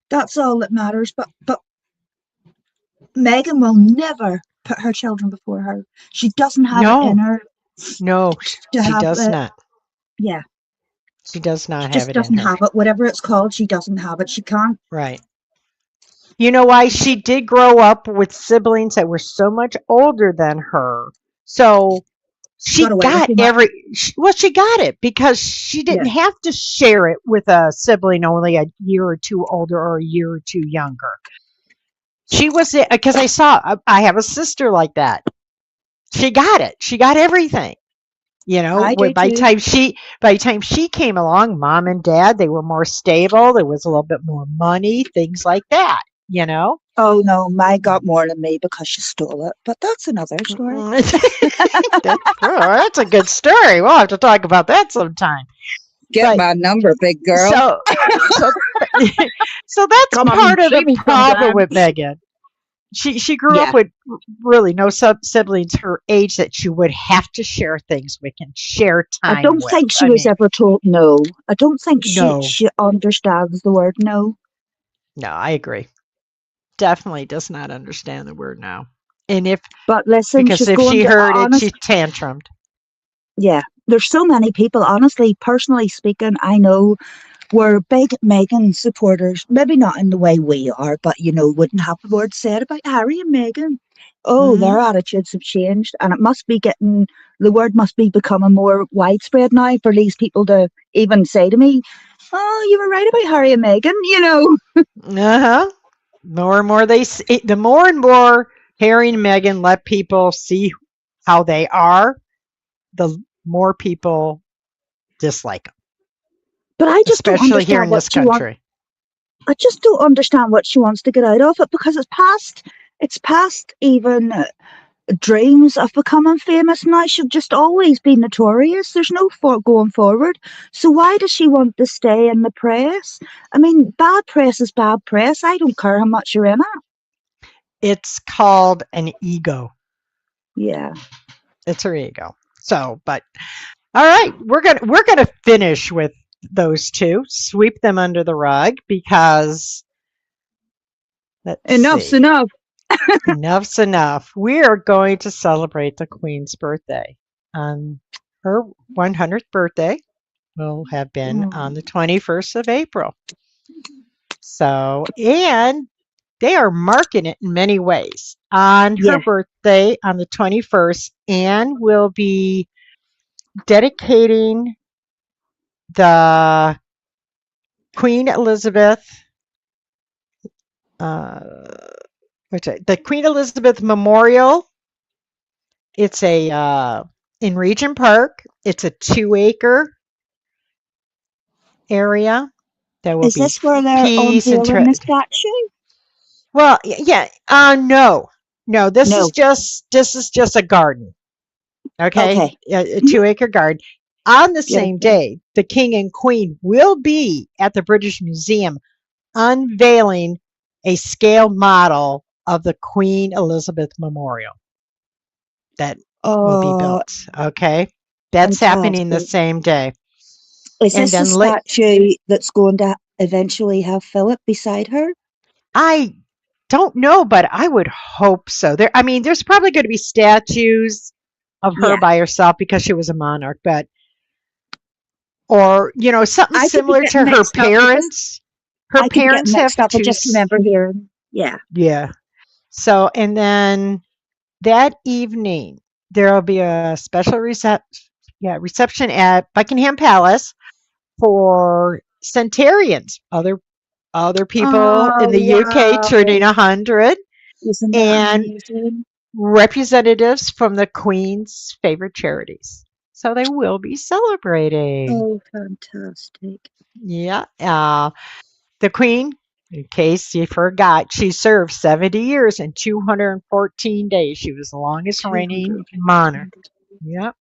that's all that matters. But Megan will never put her children before her. She doesn't have it in No, her no, to she have does it. not. Yeah, She does she not have just it in doesn't her. have it. Whatever it's called, she doesn't have it. She can't. Right. You know why? She did grow up with siblings that were so much older than her. So Got away with too much. well, she got it because she didn't Yeah. have to share it with a sibling only a year or two older or a year or two younger. She was because I have a sister like that. She got it. She got everything. You know, I do too. by the time she came along, mom and dad, they were more stable. There was a little bit more money, things like that. You know. Oh no, mine got more than me because she stole it. But that's another story. That's a good story. We'll have to talk about that sometime. Get But my number, big girl. so so so that's Come on, part of see the me problem sometime. with Megan. She grew up Yeah. with really no siblings her age that she would have to share things with and share I time don't with. think she I was mean, ever told no. I don't think no, she understands the word no. no, I agree. Definitely does not understand the word no. And if But listen, because she's if going she to heard it, she honest. tantrumed. Yeah, there's so many people. Honestly, personally speaking, I know we're big Meghan supporters. Maybe not in the way we are, but wouldn't have the word said about Harry and Meghan. Oh, Hmm. their attitudes have changed, and it must be getting the word must be becoming more widespread now for these people to even say to me, "Oh, you were right about Harry and Meghan." Uh huh. More and more the more and more Harry and Meghan let people see how they are, the more people dislike them, But I just don't especially here understand in what this she wants. country. I just don't understand what she wants to get out of it because it's past. It's past even dreams of becoming famous now. She'll just always be notorious. There's no going forward. So why does she want to stay in the press? I mean, bad press is bad press. I don't care how much you're in it. It's called an ego. Yeah. It's her ego. So, but all right, we're gonna finish with those two, sweep them under the rug because let's Enough's see, enough. enough's enough. We are going to celebrate the Queen's birthday. Her 100th birthday will have been on Mm. the 21st of April. So, and they are marking it in many ways. On her Yeah. birthday on the 21st, Anne will be dedicating the Queen Elizabeth, uh, the Queen Elizabeth Memorial. It's a in Regent Park. It's a 2-acre area. There will Is be this where they're peace and unveiling the statue? well, yeah. No, no. No. This is just a garden. Okay, Okay. a Hmm. 2-acre garden. On the same Beautiful. day, the King and Queen will be at the British Museum unveiling a scale model of the Queen Elizabeth Memorial that will be Oh, built. Okay, that's happening the fantastic. same day. Is And this the then statue that's going to eventually have Philip beside her? I don't know, but I would hope so. I mean, there's probably going to be statues of her Yeah. by herself because she was a monarch, but or something I could be similar getting to her mixed up. parents. Her I could be getting parents have mixed up. I two. just remember hearing. Yeah. Yeah. So, and then that evening there will be a special reception at Buckingham Palace for centenarians, other people in Oh, the UK turning wow. 100, Isn't that and amazing? representatives from the Queen's favorite charities. So they will be celebrating. Oh, fantastic. Yeah. The Queen, in case you forgot, she served 70 years and 214 days. She was the longest reigning monarch. 214. Yep.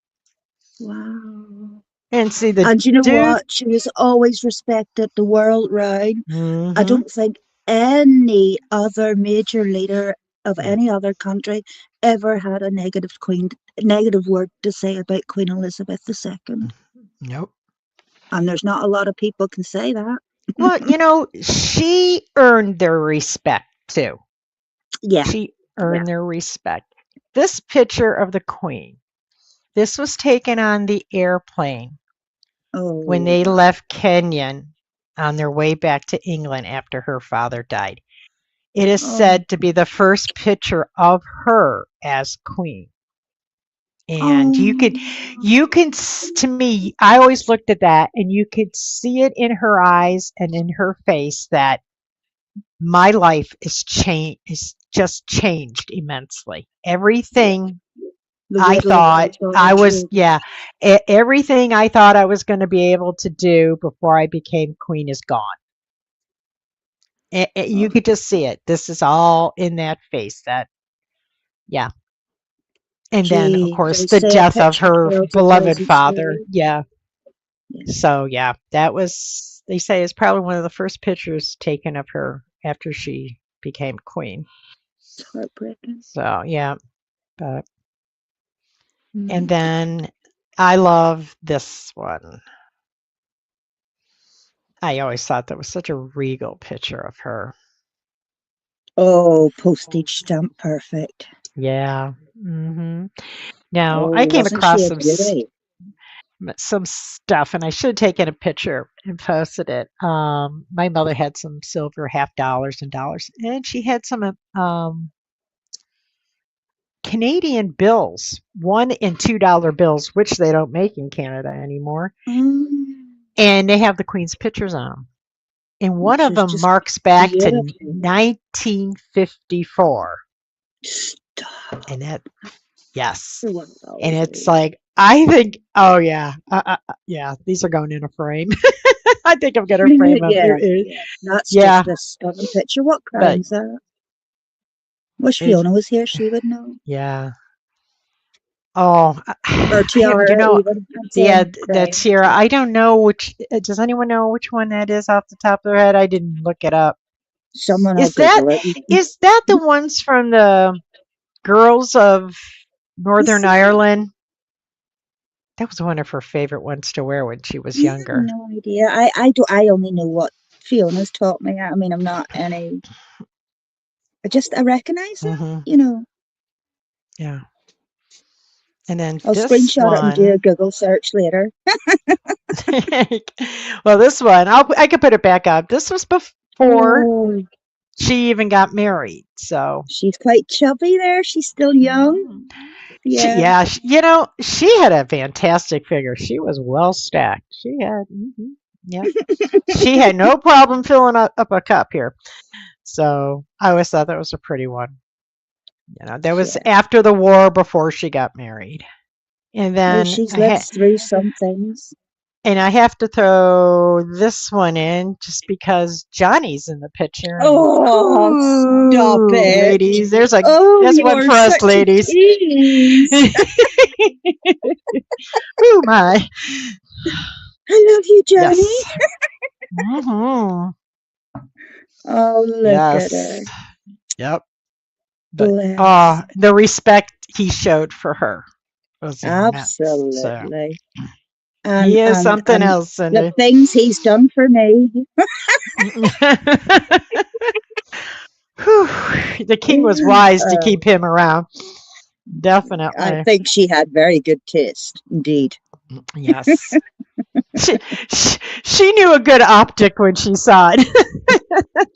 Wow. And see the And you know Duke. what? She was always respected the world round. I Hmm. don't think any other major leader of any other country ever had a negative word to say about Queen Elizabeth II. Nope. And there's not a lot of people can say that. Well, she earned their respect too. Yeah, She yeah. earned their respect. This picture of the Queen, this was taken on the airplane when Oh, they wow. left Kenya on their way back to England after her father died. It is Oh, said to be the first picture of her as queen. And Oh, to me, I always looked at that and you could see it in her eyes and in her face that my life is just changed immensely. yeah. Everything The I weight lifted thought off your I was, shoulders. yeah, everything I thought I was going to be able to do before I became queen is gone. You Oh, could just see it. This is all in that face. That, yeah. And then, of gee, course, they the say a death of picture her tells a beloved thousand father. stories. Yeah. Yeah, So, yeah, that was, they say, is probably one of the first pictures taken of her after she became queen. it's heartbreaking. So, yeah. But, and Mm. then I love this one. I always thought that was such a regal picture of her. Oh, postage stamp perfect. Yeah. Hmm. Now, I Oh, came wasn't she across a beauty? some stuff, and I should have taken a picture and posted it. My mother had some silver half dollars and dollars, and she had some Canadian bills, $1 and $2 bills, which they don't make in Canada anymore, Mm, and they have the Queen's pictures on them. And one which of is them just marks back to beautiful. 1954, Stop and that yes, for one and it's dollars. like I think, oh yeah, yeah, these are going in a frame. I think I'm gonna frame them. Yeah, that's Yeah, just a stunning picture. What but crown's that? Wish it, Fiona was here, she would know. yeah. Oh, Or I have, tiara, even. I'm yeah, saying that's crown. here. I don't know which. Does anyone know which one that is off the top of their head? I didn't look it up. Someone will Is that Google it. is that the ones from the girls of You Northern see, Ireland? That was one of her favorite ones to wear when she was I have younger. no idea. I only know what Fiona's taught me. I mean, I'm not any. I recognize it. Hmm. You know, Yeah. And then I'll this screenshot it and do a one, Google search later. well, this one, I could put it back up. This was before Oh, she even got married. So, she's quite chubby there. She's still young. mhm. Yeah. She had a fantastic figure. She was well stacked. She had, yeah, she had no problem filling up a cup here. So I always thought that was a pretty one. That was Yeah. after the war, before she got married. And Oh, then she's lived through some things. I have to throw this one in just because Johnny's in the picture. And Oh, stop ooh, it. ladies, Oh, that's one you're for us, such a ladies. tease. Ooh, my. I love you, Johnny. Yes. Hmm. Oh, look at her. Yes. Yep. But Bless. the respect he showed for her was immense. So Absolutely. he And is and something and else, the Cindy. things he's done for me. Whew. The king was wise to Uh, keep him around. I Definitely. think she had very good taste, indeed. Yes. She, she knew a good optic when she saw it.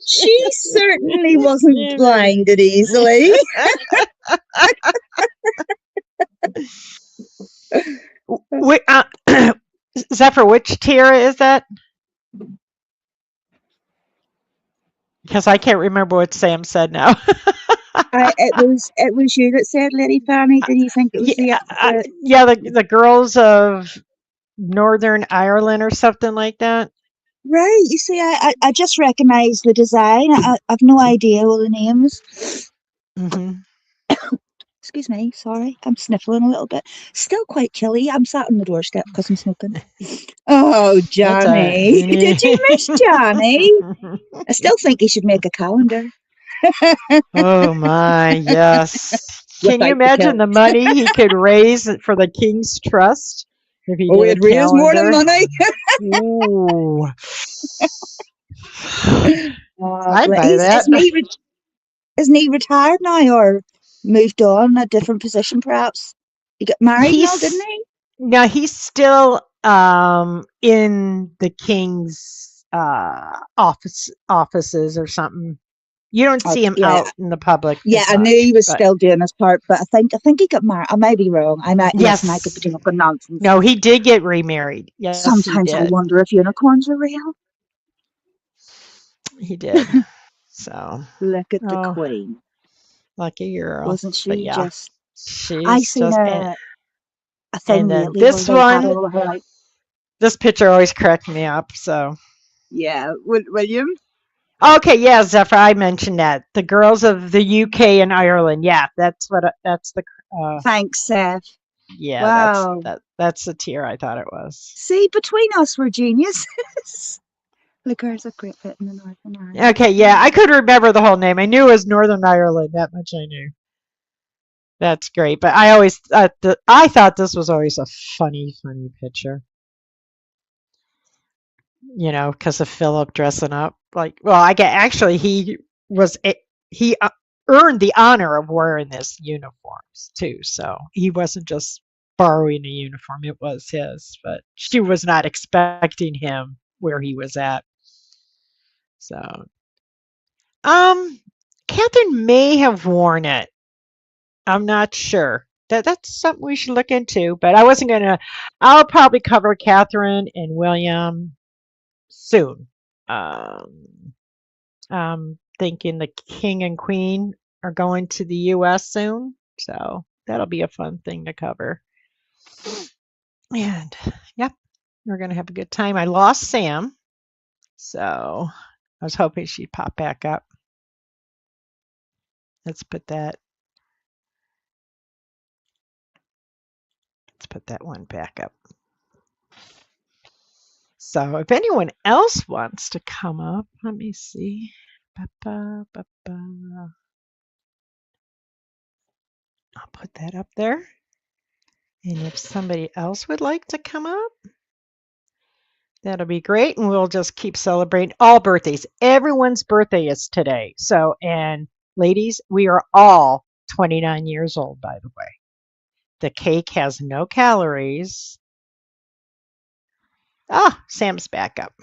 She certainly wasn't You know. blinded easily. Wh- Zephyr, which tiara is that? Because I can't remember what Sam said now. It was you that said, Lady Fanny. Did you think it was Yeah, the yeah, the girls of Northern Ireland or something like that. right? You see, I just recognised the design. I've no idea what the names. Hmm. Excuse me, sorry, I'm sniffling a little bit. Still quite chilly. I'm sat on the doorstep because I'm smoking. Oh, That's all Johnny, did you miss right. Johnny? I still think he should make a calendar Oh my, yes. Can you without the imagine kilt. the money he could raise for the King's Trust if he Oh, did a it raised more than calendar? money. Ooh. I'd But buy that. isn't he retired now or moved on a different position perhaps? He got married and all, didn't He's he? Now he's still in the King's offices or something. You don't see him Yeah, out in the public yeah. as I knew he much, was but still doing his part, but I think he got married. I may be wrong. I might listen. I could be yes. talking nonsense. No, he did get remarried. Yes, he Sometimes I did. wonder if unicorns are real. He did. So, Look at the oh, Queen. lucky girl. Wasn't But she yeah, just? I she's seen just a thing and then lately where this they had one, all of her like, this picture always cracked me up. So, yeah, William. okay, yeah, Zephyr, I mentioned that the girls of the UK and Ireland. Yeah, that's the uh, Thanks, Seth. yeah, Wow. that's the tier I thought it was. See, between us, we're geniuses. The girls of Great Britain and Northern Ireland. Okay, yeah, I couldn't remember the whole name. I knew it was Northern Ireland. That much I knew. That's great. But I always I thought this was always a funny picture. Because of Philip dressing up. Like, well, I get actually he earned the honor of wearing this uniforms too. So he wasn't just borrowing a uniform; it was his. But she was not expecting him where he was at. So, um, Catherine may have worn it. I'm not sure. That's something we should look into. But I wasn't gonna. I'll probably cover Catherine and William soon. Um, thinking the king and queen are going to the US soon. So that'll be a fun thing to cover. And yep, we're going to have a good time. I lost Sam. So I was hoping she'd pop back up. Let's put that. Let's put that one back up. So if anyone else wants to come up, let me see. Ba-ba, ba-ba. I'll put that up there. And if somebody else would like to come up, that'll be great. And we'll just keep celebrating all birthdays. Everyone's birthday is today. So, and ladies, we are all 29 years old, by the way. The cake has no calories. Ah, Sam's back up.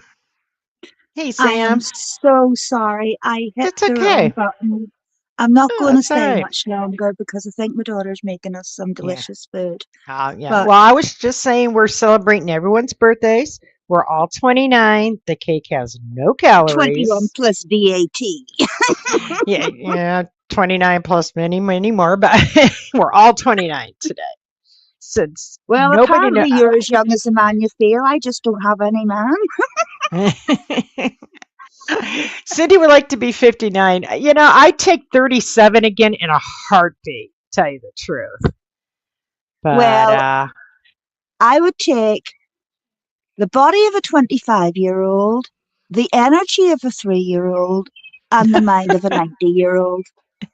Hey, I am Sam. so sorry. I hit That's the wrong okay. button. I'm not Oh, going to that's all stay right. much longer because I think my daughter's making us some Yeah. delicious food. Yeah. But Well, I was just saying we're celebrating everyone's birthdays. We're all 29. The cake has no 21 calories. plus VAT. Yeah, 29 plus many more, but we're all 29 today. Since Well, nobody know apparently you're as young as the man you feel. I just don't have any man. Cindy would like to be 59. I'd take 37 again in a heartbeat, tell you the truth. But Well, I would take the body of a 25-year-old, the energy of a 3-year-old, and the mind of a 90-year-old.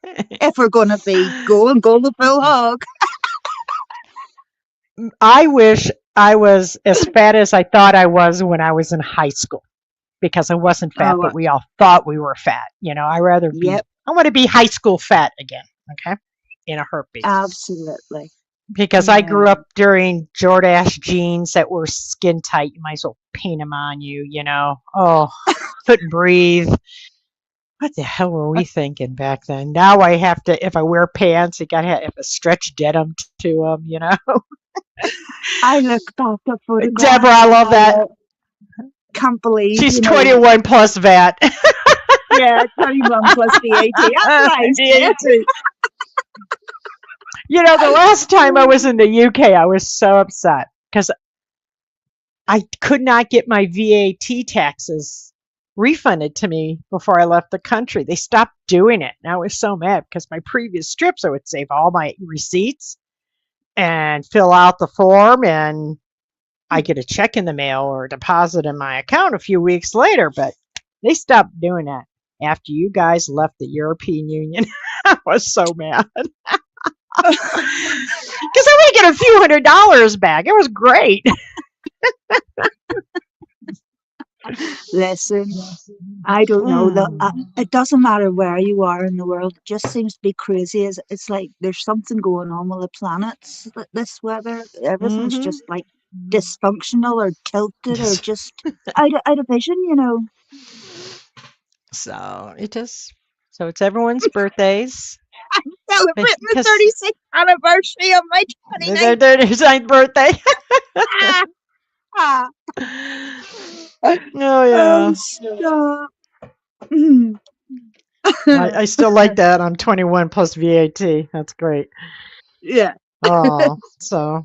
If we're going to be go the full hog. I wish I was as fat as I thought I was when I was in high school because I wasn't fat, Oh, but we all thought we were fat. yep, I want to be high school fat again, okay, in a heartbeat. absolutely. Because I grew Yeah. up during Jordache jeans that were skin tight. You might as well paint them on you. Oh, couldn't breathe. What the hell were we thinking back then? Now I have to, if I wear pants, I gotta have a stretch denim to them. I look back at Deborah, photographs I and love that. can't believe, She's 21 plus VAT. yeah, 21 plus VAT. That's nice, yeah. VAT. The last time I was in the UK, I was so upset because I could not get my VAT taxes refunded to me before I left the country. They stopped doing it. And I was so mad because my previous trips, I would save all my receipts and fill out the form, and I get a check in the mail or a deposit in my account a few weeks later. But they stopped doing that after you guys left the European Union. I was so mad because I would get a few $100s back. It was great. Listen, I don't know. It doesn't matter where you are in the world. It just seems to be crazy. It's like there's something going on with the planets. This weather, everything's Mm-hmm. just like dysfunctional or tilted or just out of vision. So it just So it's everyone's birthdays. I'm celebrating the Because 36th anniversary of my their 29th. 39th birthday. Ah, ah. Oh, Oh, yeah. stop. I still like that. I'm 21 plus VAT. That's great. Yeah. Oh, so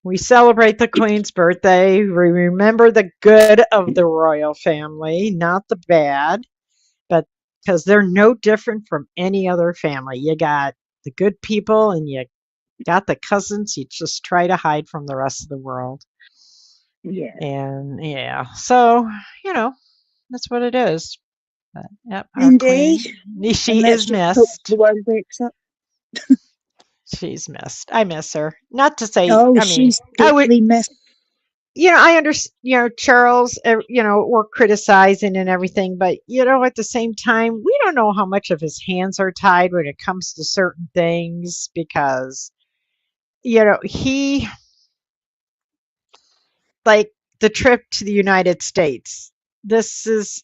we celebrate the Queen's birthday. We remember the good of the royal family, not the bad, but because they're no different from any other family. You got the good people and you got the cousins you just try to hide from the rest of the world. Yeah. And yeah, so, you know, that's what it is. But, yep, our Indeed. queen, And she let's is just hope the missed. world wakes up. She's missed. I miss her. Not to say, Oh, I mean, she's I would, deeply missed. I understand, Charles, we're criticizing and everything, but, at the same time, we don't know how much of his hands are tied when it comes to certain things because, he, like the trip to the United States, this is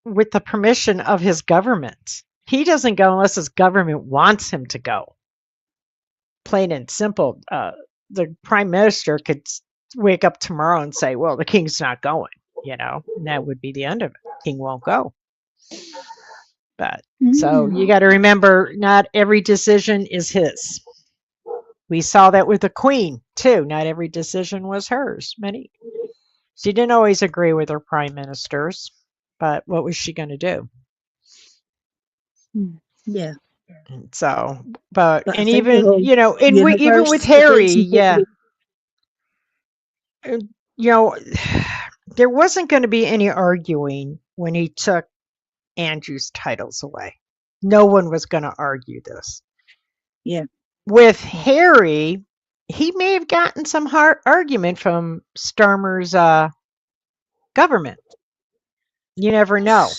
with the permission of his government. He doesn't go unless his government wants him to go. Plain and simple. The prime minister could wake up tomorrow and say, well, the king's not going, and that would be the end of it. King won't go. But so you Mm. got to remember, not every decision is his. We saw that with the queen too. Not every decision was hers. She didn't always agree with her prime ministers, but what was she going to do? Mm. Yeah. And so, but But I and think the even whole and we even with universe, the Harry, reason yeah, people, uh, you know, there wasn't going to be any arguing when he took Andrew's titles away. No one was going to argue this. yeah, With yeah. Harry, he may have gotten some hard argument from Starmer's government. You never know.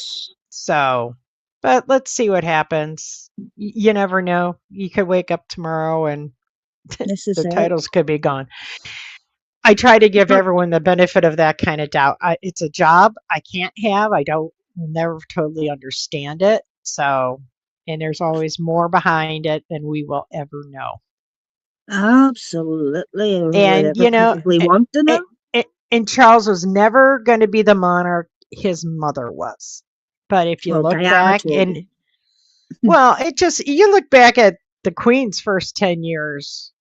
So, but let's see what happens. You never know. You could wake up tomorrow and This is the it. titles could be gone. I try to give But everyone the benefit of that kind of doubt. It's a job I can't have. I don't never totally understand it. So, and there's always more behind it than we will ever know. absolutely, or would And ever probably want to know. and Charles was never going to be the monarch his mother was. But if you Well, look Diana back told and well, it just you look back at the Queen's first 10 years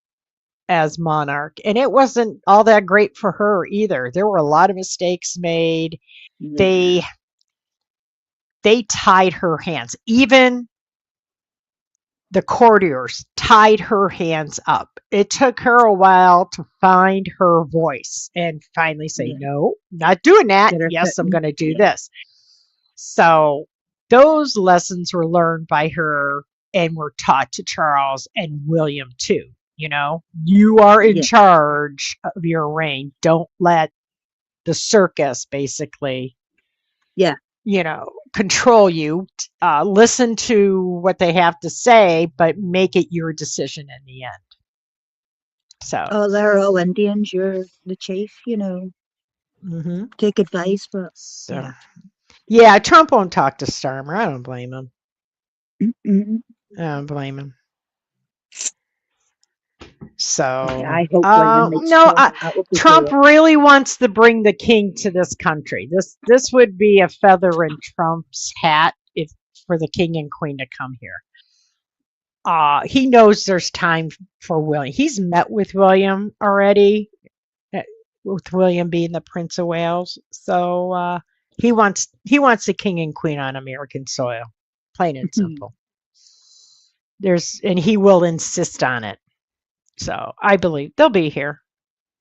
as monarch, and it wasn't all that great for her either. There were a lot of mistakes made. yeah, They they tied her hands. Even the courtiers tied her hands up. It took her a while to find her voice and finally say, yeah. no, not doing that. Get her Yes, I'm fitting. going to do Yeah, this. So those lessons were learned by her and were taught to Charles and William too. You are in yeah, charge of your reign. Don't let the circus basically, yeah. control you. Listen to what they have to say, but make it your decision in the end. So, Oh, they're all Indians. You're the chief. mhm. Take advice, but So yeah. yeah, Trump won't talk to Starmer. I don't blame him. Mm-mm. I don't blame him. So, I hope William meets no, Trump. That would be Trump great. really wants to bring the king to this country. This would be a feather in Trump's hat if for the king and queen to come here. He knows there's time for William. He's met with William already, uh, with William being the Prince of Wales. So he wants the king and queen on American soil, plain and simple. And he will insist on it. So I believe they'll be here.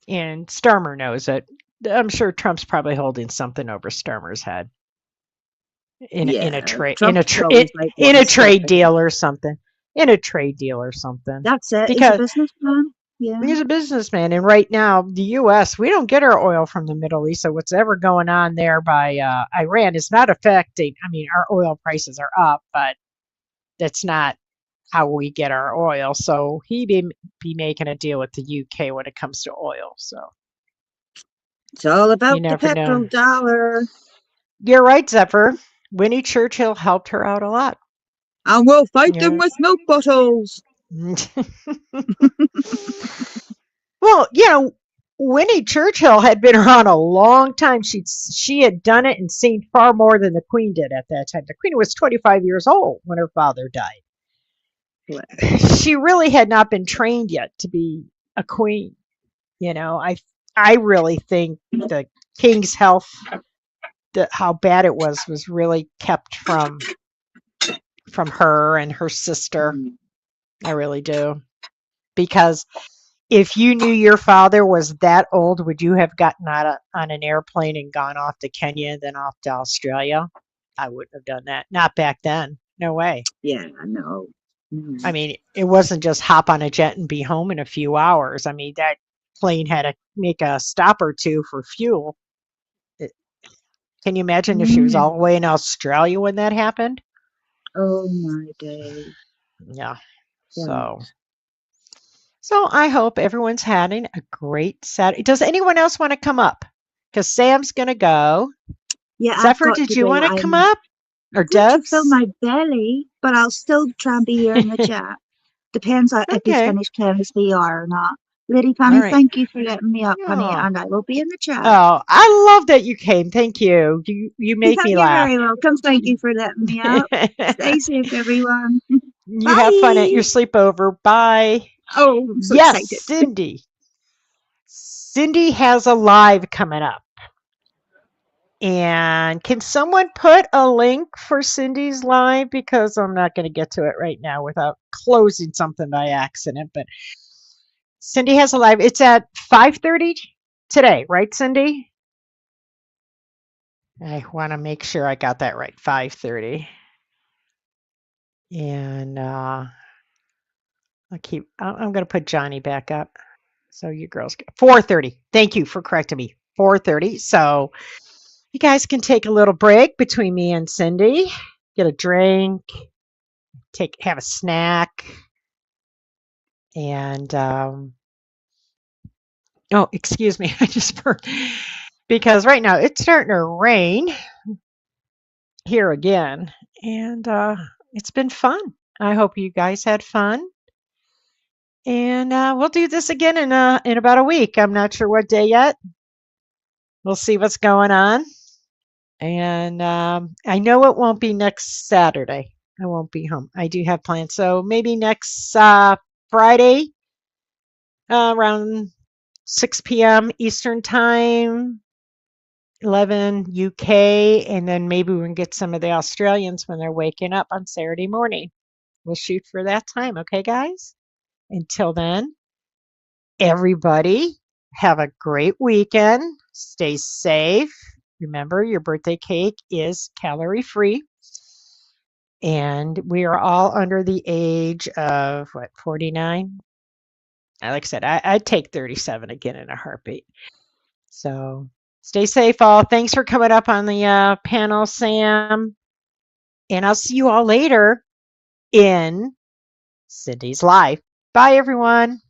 And Starmer knows it. I'm sure Trump's probably holding something over Starmer's head in a Yeah, trade Trump would always like in one a step trade ahead. deal or something. In a trade deal or something. That's it. He's a Because businessman. Yeah. he's a businessman, and right now the U.S. we don't get our oil from the Middle East, so what's ever going on there by Iran is not affecting. I mean, our oil prices are up, but that's not how we get our oil. So he be making a deal with the UK when it comes to oil. So It's all you about the never know. petrodollar. You're right, Zephyr. Winnie Churchill helped her out a lot. And we'll fight them Yeah. with milk bottles. Well, Winnie Churchill had been around a long time. She had done it and seen far more than the Queen did at that time. The Queen was 25 years old when her father died. She really had not been trained yet to be a queen. I really think the king's health, how bad it was really kept from her and her sister. I really do. Because if you knew your father was that old, would you have gotten on an airplane and gone off to Kenya and then off to Australia? I wouldn't have done that. Not back then. No way. Yeah, I know. I mean, it wasn't just hop on a jet and be home in a few hours. I mean, that plane had to make a stop or two for fuel. It, can you imagine if she was Mm. all the way in Australia when that happened? Oh my day. Yeah. Yeah. So I hope everyone's having a great Saturday. Does anyone else want to come up? Because Sam's going to go. Yeah, I've Zephyr, got did to you go. want to come I'm up? Or going to fill Debs? my belly, but I'll still try and be here in the chat. Depends on if he's Okay. finished playing his VR or not. Lady All Fanny, right. thank you for letting me up, honey, Oh. and I will be in the chat. Oh, I love that you came. Thank you. You make me You're laugh. very welcome. Thank you for letting me up. Stay safe, everyone. You have fun at Bye. your sleepover. Bye. Oh, I'm so Yes, excited. Cindy. Cindy has a live coming up. And can someone put a link for Cindy's live? Because I'm not going to get to it right now without closing something by accident. But Cindy has a live. It's at 5:30 today, right, Cindy? I want to make sure I got that right. 5:30. And I'm going to put Johnny back up. So you girls get 4:30. Thank you for correcting me. 4:30. So you guys can take a little break between me and Cindy, get a drink, have a snack, and oh, excuse me, I just burped because right now it's starting to rain here again, and it's been fun. I hope you guys had fun, and we'll do this again in about a week. I'm not sure what day yet. We'll see what's going on, and I know it won't be next Saturday. I won't be home. I do have plans, so maybe next Friday around 6 p.m. Eastern Time, 11 UK, and then maybe we can get some of the Australians when they're waking up on Saturday morning. We'll shoot for that time, okay, guys? Until then, everybody have a great weekend. Stay safe. Remember, your birthday cake is calorie free. And we are all under the age of what, 49? Like I said, I'd take 37 again in a heartbeat. So stay safe, all. Thanks for coming up on the panel, Sam. And I'll see you all later in Cindy's Live. Bye, everyone.